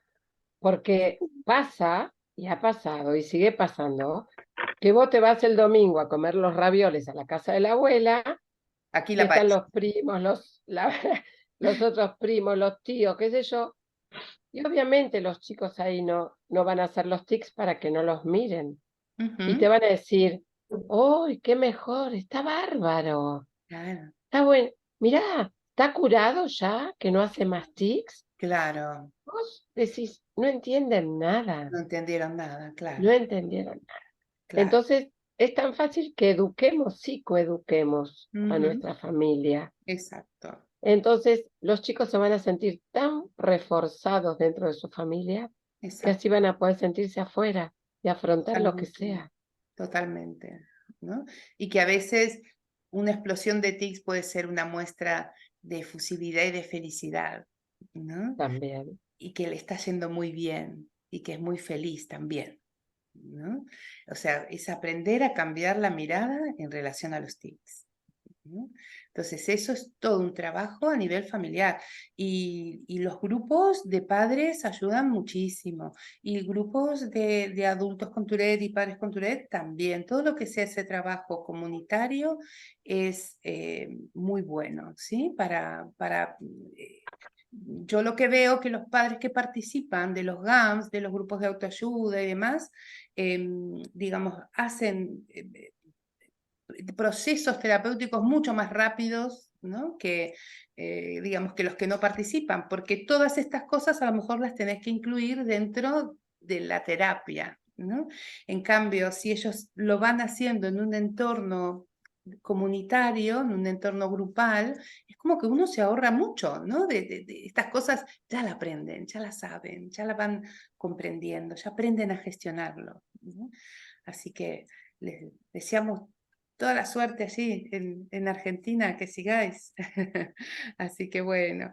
porque pasa, y ha pasado, y sigue pasando, que vos te vas el domingo a comer los ravioles a la casa de la abuela, Aquí y la están pareja. los primos, los otros primos, los tíos, qué sé yo, y obviamente los chicos ahí no van a hacer los tics para que no los miren, y te van a decir, ¡ay, qué mejor! Está bárbaro. Claro, Está bueno. Mirá, ¿está curado ya que no hace más tics? claro. Vos decís, no entienden nada, No entendieron nada, no claro, entendieron nada. claro. Entonces, es tan fácil que eduquemos, psicoeduquemos a Ujú, nuestra familia. exacto, Entonces, los chicos se van a sentir tan reforzados dentro de su familia que exacto. así van a poder sentirse afuera y afrontar lo que Totalmente, sea. totalmente, ¿no? Y que a veces una explosión de tics puede ser una muestra de efusividad y de felicidad, ¿no? También. Y que le está yendo muy bien y que es muy feliz también, ¿no? O sea, es aprender a cambiar la mirada en relación a los tics, ¿no? Entonces, eso es todo un trabajo a nivel familiar y los grupos de padres ayudan muchísimo y grupos de adultos con Tourette y padres con Tourette también. Todo lo que sea ese trabajo comunitario es muy bueno, ¿sí? Yo lo que veo que los padres que participan de los GAMS, de los grupos de autoayuda y demás, digamos, hacen procesos terapéuticos mucho más rápidos, ¿no? Que, digamos, que los que no participan, porque todas estas cosas a lo mejor las tenés que incluir dentro de la terapia, ¿no? En cambio, si ellos lo van haciendo en un entorno comunitario, en un entorno grupal, es como que uno se ahorra mucho, ¿no? De estas cosas ya la aprenden, ya la saben, ya la van comprendiendo, ya aprenden a gestionarlo, ¿no? Así que les deseamos toda la suerte allí en Argentina, que sigáis. Así que bueno,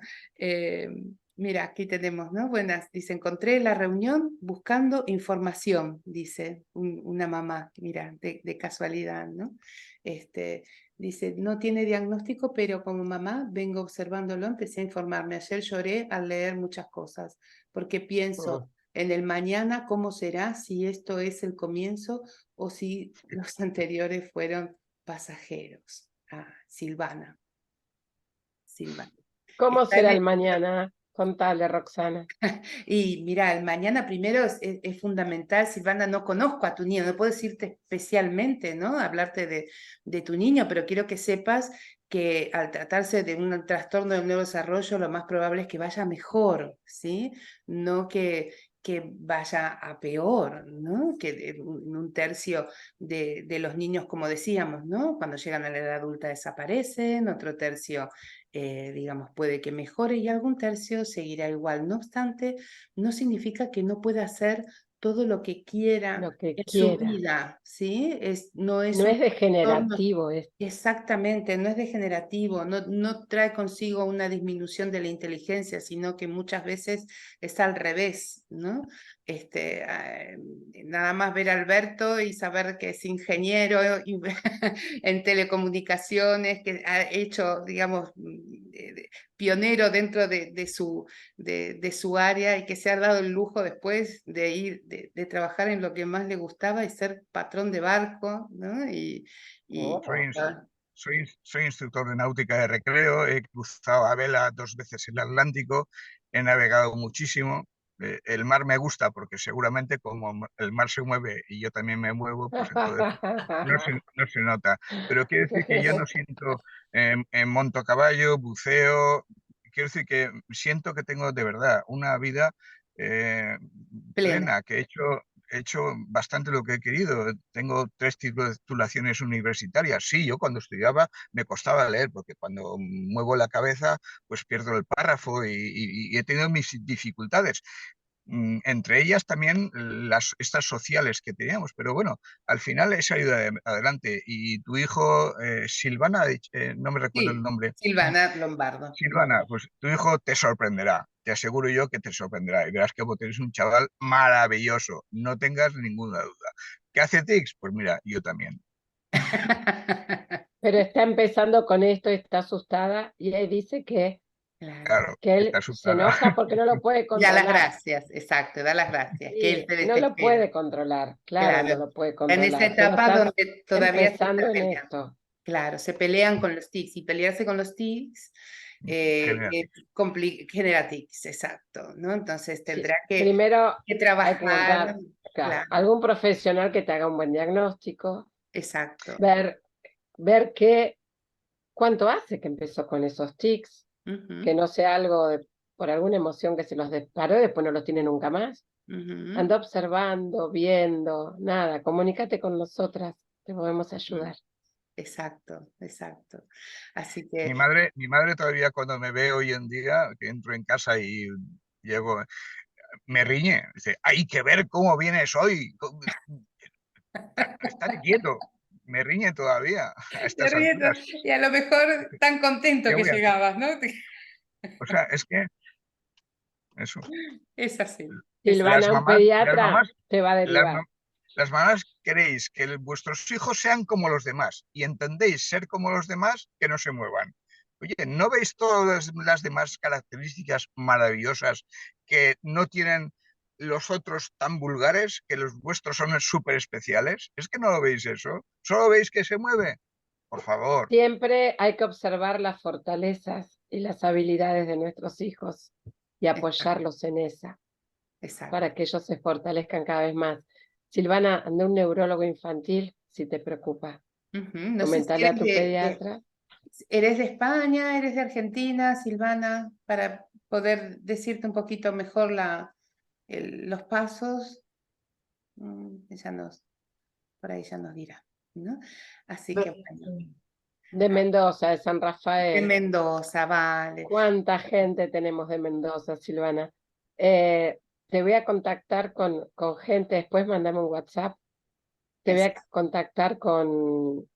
mira, aquí tenemos, ¿no? Buenas, dice, encontré la reunión buscando información, dice una mamá, mira, de casualidad, ¿no? Dice, no tiene diagnóstico, pero como mamá vengo observándolo, empecé a informarme. Ayer lloré al leer muchas cosas, porque pienso en el mañana cómo será, si esto es el comienzo o si los anteriores fueron pasajeros. Ah, Silvana. ¿Cómo Está en será el- el mañana? Contale, Roxana. Y mira, el mañana primero es fundamental. Silvana, no conozco a tu niño, no puedo decirte especialmente, ¿no? Hablarte de tu niño, pero quiero que sepas que al tratarse de un trastorno del neurodesarrollo, lo más probable es que vaya mejor, ¿sí? No que vaya a peor, ¿no? Que en un tercio de los niños, como decíamos, ¿no? Cuando llegan a la edad adulta desaparecen, otro tercio digamos, puede que mejore y algún tercio seguirá igual. No obstante, no significa que no pueda hacer todo lo que quiera Lo que en su quiera. vida, ¿sí? No es No un es degenerativo, es exactamente, no es degenerativo, no trae consigo una disminución de la inteligencia, sino que muchas veces es al revés, ¿no? Nada más ver a Alberto y saber que es ingeniero en telecomunicaciones, que ha hecho, digamos, pionero dentro de su área y que se ha dado el lujo después de ir, de trabajar en lo que más le gustaba y ser patrón de barco, ¿no? Y Soy, Oh. ins- soy instructor de náutica de recreo, he cruzado a vela 2 veces el Atlántico, he navegado muchísimo. El mar me gusta porque seguramente como el mar se mueve y yo también me muevo, pues entonces no se nota. Pero quiero decir que yo no siento, monto a caballo, buceo, quiero decir que siento que tengo de verdad una vida eh, plena. plena, que he hecho bastante lo que he querido. Tengo 3 titulaciones universitarias. Sí, yo cuando estudiaba me costaba leer, porque cuando muevo la cabeza, pues pierdo el párrafo y he tenido mis dificultades. Entre ellas también estas sociales que teníamos, pero bueno, al final he salido adelante. Y tu hijo, Silvana, no me recuerdo el Sí, nombre. Silvana Lombardo. Silvana, pues tu hijo te sorprenderá, te aseguro yo que te sorprenderá y verás que vos tenés un chaval maravilloso, no tengas ninguna duda. ¿Qué hace tics? Pues mira, yo también. Pero está empezando con esto, está asustada y él dice Claro. Claro, que está él se asustada. enoja porque no lo puede Da las controlar. gracias, exacto, da las gracias, que él Sí, te no lo desespera. puede controlar, claro, no Claro, lo puede en esa controlar, pero etapa está donde todavía se está empezando en peleando. esto. Claro, se pelean con los tics y pelearse con los tics Genera tics. genera tics, exacto, ¿no? Entonces Sí, tendrá primero que hay que trabajar, encontrar, claro, claro, algún profesional que te haga un buen diagnóstico, exacto. ver cuánto hace que empezó con esos tics, que Ujú, no sea algo por alguna emoción que se los disparó y después no los tiene nunca más. ujú, Anda observando, viendo, nada, comunícate con nosotras, te podemos ujú. ayudar. Exacto, exacto. Así Mi que madre, mi madre todavía cuando me ve hoy en día, que entro en casa y llego, me riñe. Dice, hay que ver cómo vienes hoy. Estate quieto. Me riñe todavía a te estas ríes, ¿no? alturas. Y a lo mejor tan contento ¿Qué que voy a hacer? llegabas, ¿no? O sea, es que eso. Es así, es así. Las Silvana, un mamás, pediatra te va a las, derivar. mam- las mamás queréis que vuestros hijos sean como los demás y entendéis ser como los demás, que no se muevan. Oye, ¿no veis todas las demás características maravillosas que no tienen los otros tan vulgares, que los vuestros son súper especiales? ¿Es que no lo veis eso? ¿Solo veis que se mueve? Por favor. Siempre hay que observar las fortalezas y las habilidades de nuestros hijos y apoyarlos en esa, Exacto. para que ellos se fortalezcan cada vez más. Silvana, anda un neurólogo infantil si te preocupa. Ujú. No sé si Comentale a eres tu pediatra. ¿eres de España, eres de Argentina, Silvana? Para poder decirte un poquito mejor los pasos. Ella por ahí ya nos dirá. ¿no? Así que bueno, De Mendoza, de San de Rafael. Mendoza, vale. ¿Cuánta gente tenemos de Mendoza, Silvana? Te voy a contactar con gente, después mandame un WhatsApp. Te voy a contactar con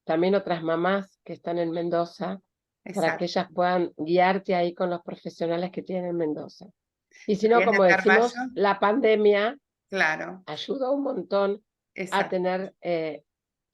también otras mamás que están en Mendoza, para que Exacto. ellas puedan guiarte ahí con los profesionales que tienen en Mendoza. Y si no, Mariana como decimos, Carballo, la pandemia claro, ayuda un montón a exacto. tener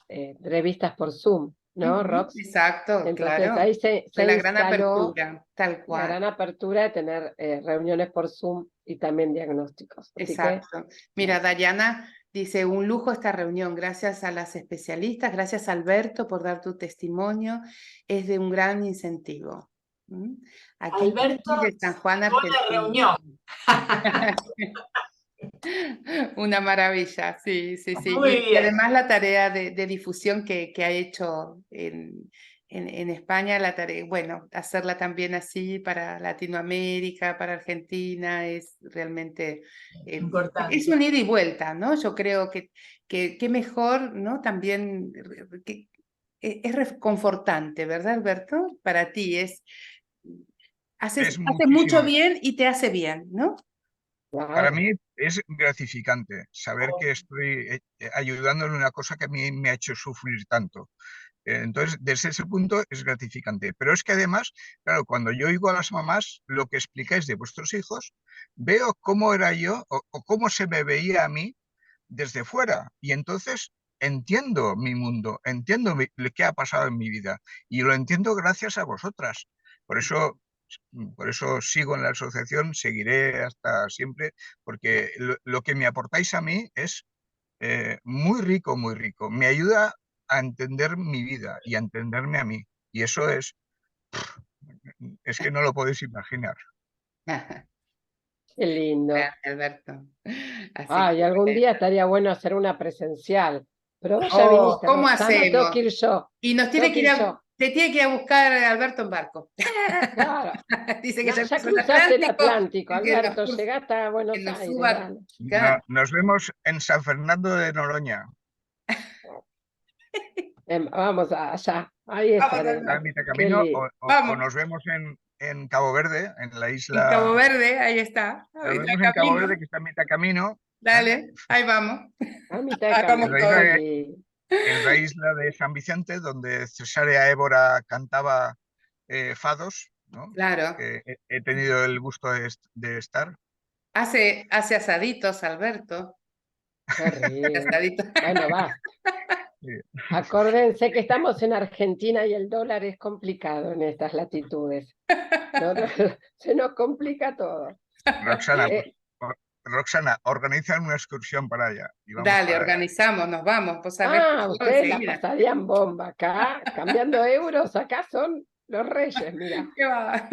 entrevistas por Zoom, ¿no, Ujú, Rox? exacto, Entonces claro. ahí se Fue la gran instaló apertura, tal la cual. gran apertura de tener reuniones por Zoom y también diagnósticos. Así que, Exacto. Mira, Dayana dice, un lujo esta reunión, gracias a las especialistas, gracias Alberto por dar tu testimonio, es de un gran incentivo. ¿Mm? Aquí Alberto de San Juan, llegó a la Argentina. reunión. Una maravilla, sí, sí, sí. Muy Y bien. además la tarea de difusión que ha hecho en España, la tarea, bueno, hacerla también así para Latinoamérica, para Argentina, es realmente, es Importante. un ida y vuelta, ¿no? Yo creo que mejor, ¿no? También que, es reconfortante, ¿verdad, Alberto? Para ti hace Es mucho muchísimo. bien y te hace bien, ¿no? Para claro. mí es gratificante saber que estoy ayudando en una cosa que a mí me ha hecho sufrir tanto. Entonces, desde ese punto es gratificante. Pero es que además, claro, cuando yo oigo a las mamás lo que explicáis de vuestros hijos, veo cómo era yo o cómo se me veía a mí desde fuera. Y entonces entiendo mi mundo, entiendo lo que ha pasado en mi vida. Y lo entiendo gracias a vosotras. Por eso, por eso sigo en la asociación, seguiré hasta siempre, porque lo que me aportáis a mí es muy rico, muy rico. Me ayuda a entender mi vida y a entenderme a mí. Y eso es que no lo podéis imaginar. Qué lindo. Gracias, Alberto. Así Ay, que, algún día bueno. estaría bueno hacer una presencial. Pero vos ya Oh, viniste, ¿cómo Roxana, tengo hacemos? que ir yo. Y nos Tengo tiene que que ir yo. te tiene que ir a buscar Alberto en barco. Claro. Dice que No, ya ya cruzó el cruzaste el Atlántico Atlántico, y Alberto. Llegaste a que Buenos nos Aires, suba. dale. Claro. Nos vemos en San Fernando de Noroña. Vamos allá. Ahí Vamos, estaremos. Está en Alberto. mitad Qué camino lindo. o Vamos. nos vemos en Cabo Verde, en la En Cabo isla. Verde, ahí está. Nos Ahí está vemos en Cabo camino. Verde, que está en mitad camino. ¿Eh? Dale, ahí vamos. A mitad de Ahí En vamos camino. la Qué todos. isla, lindo. en la isla de San Vicente, donde Cesarea Évora cantaba fados, ¿no? Claro. Que he tenido el gusto de estar. Hace asaditos, Alberto. Qué rico. Asaditos. Bueno, va. Sí. Acuérdense que estamos en Argentina y el dólar es complicado en estas latitudes. ¿No? Se nos complica todo. Roxana, pues, Eh, Roxana, organizan una excursión para allá y vamos Dale, para allá. organizamos, nos vamos. Pues sabés que yo ustedes la enseguida. pasarían bomba acá, cambiando euros, acá son los reyes, mira. ¿Qué va? Así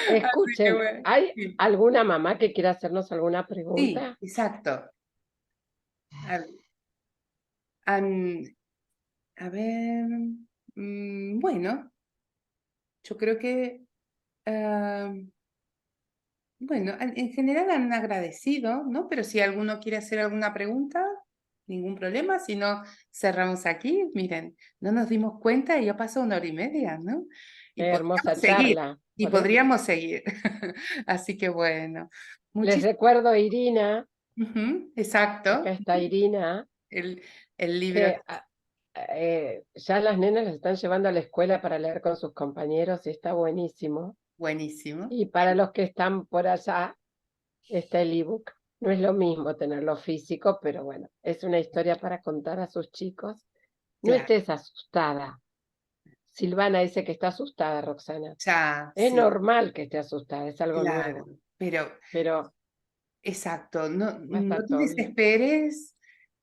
que Escuchen, bueno. ¿hay Sí, alguna mamá que quiera hacernos alguna sí, pregunta? exacto. A, an- a ver, bueno, yo creo que, ah, bueno, en general han agradecido, ¿no? Pero si alguno quiere hacer alguna pregunta, ningún problema. Si no, cerramos aquí. Miren, no nos dimos cuenta y ya pasó 1 hora y media, ¿no? Y Qué hermosa podríamos seguir, charla. y Por eso. podríamos seguir. Así que bueno, Les muchísimas. recuerdo a Irina, Exacto, acá está Irina, el, el libro. que ya las nenas las están llevando a la escuela para leer con sus compañeros y está buenísimo. Buenísimo. Y para los que están por allá, está el ebook. No es lo mismo tenerlo físico, pero bueno, es una historia para contar a sus chicos. No Claro, estés asustada. Silvana dice que está asustada, Roxana. ya, Es sí, normal que esté asustada, es algo claro. nuevo, Pero, pero exacto, no, va a no estar te todo bien. desesperes.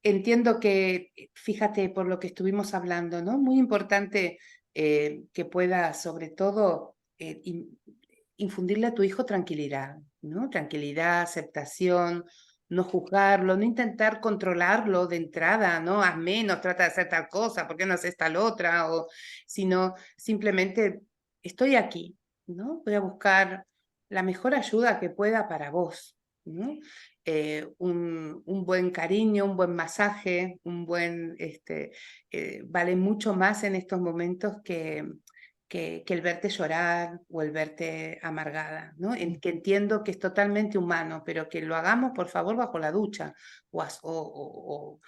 Entiendo que, fíjate, por lo que estuvimos hablando, ¿no? Muy importante que pueda, sobre todo, infundirle a tu hijo tranquilidad, ¿no? Tranquilidad, aceptación, no juzgarlo, no intentar controlarlo de entrada, ¿no? Haz menos, trata de hacer tal cosa, ¿por qué no haces tal otra? O, sino simplemente estoy aquí, ¿no? Voy a buscar la mejor ayuda que pueda para vos, ¿no? Un buen cariño, un buen masaje, vale mucho más en estos momentos que el verte llorar o el verte amargada, ¿no? Que entiendo que es totalmente humano, pero que lo hagamos, por favor, bajo la ducha o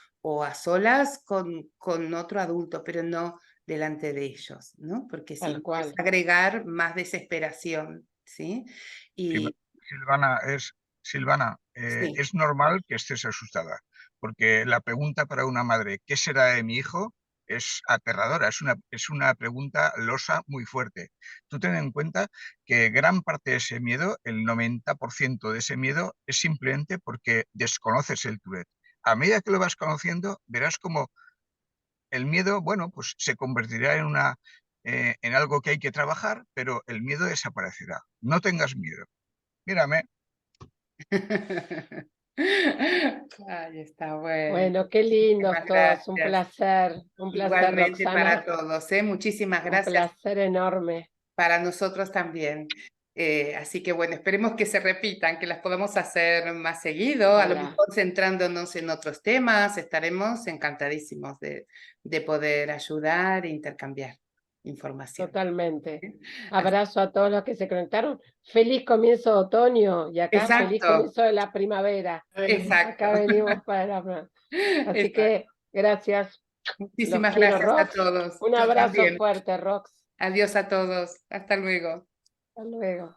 a solas con otro adulto, pero no delante de ellos, ¿no? Porque Tal si cual. es agregar más desesperación, ¿sí? Y Silvana, sí. es normal que estés asustada, porque la pregunta para una madre, ¿qué será de mi hijo?, es aterradora, es una pregunta losa muy fuerte. Tú ten en cuenta que gran parte de ese miedo, el 90% de ese miedo, es simplemente porque desconoces el Tourette. A medida que lo vas conociendo, verás como el miedo, bueno, pues se convertirá en algo que hay que trabajar, pero el miedo desaparecerá. No tengas miedo. Mírame. Ay, está bueno. Bueno, qué lindos Muchísimas todos, un gracias. placer, Igualmente para Roxana, todos, ¿eh? Muchísimas un gracias placer enorme. para nosotros también. Así que bueno, esperemos que se repitan, que las podamos hacer más seguido, a lo Ojalá. mejor centrándonos en otros temas. Estaremos encantadísimos de poder ayudar e intercambiar información. Totalmente. ¿Eh? Abrazo a todos los que se conectaron. Feliz comienzo de otoño y acá feliz Exacto, comienzo de la primavera. exacto. Acá venimos para Así Exacto. que gracias. Los Muchísimas quiero, gracias a Rox. todos. Un Yo abrazo también. fuerte, Rox. Adiós a todos. Hasta luego. Hasta luego.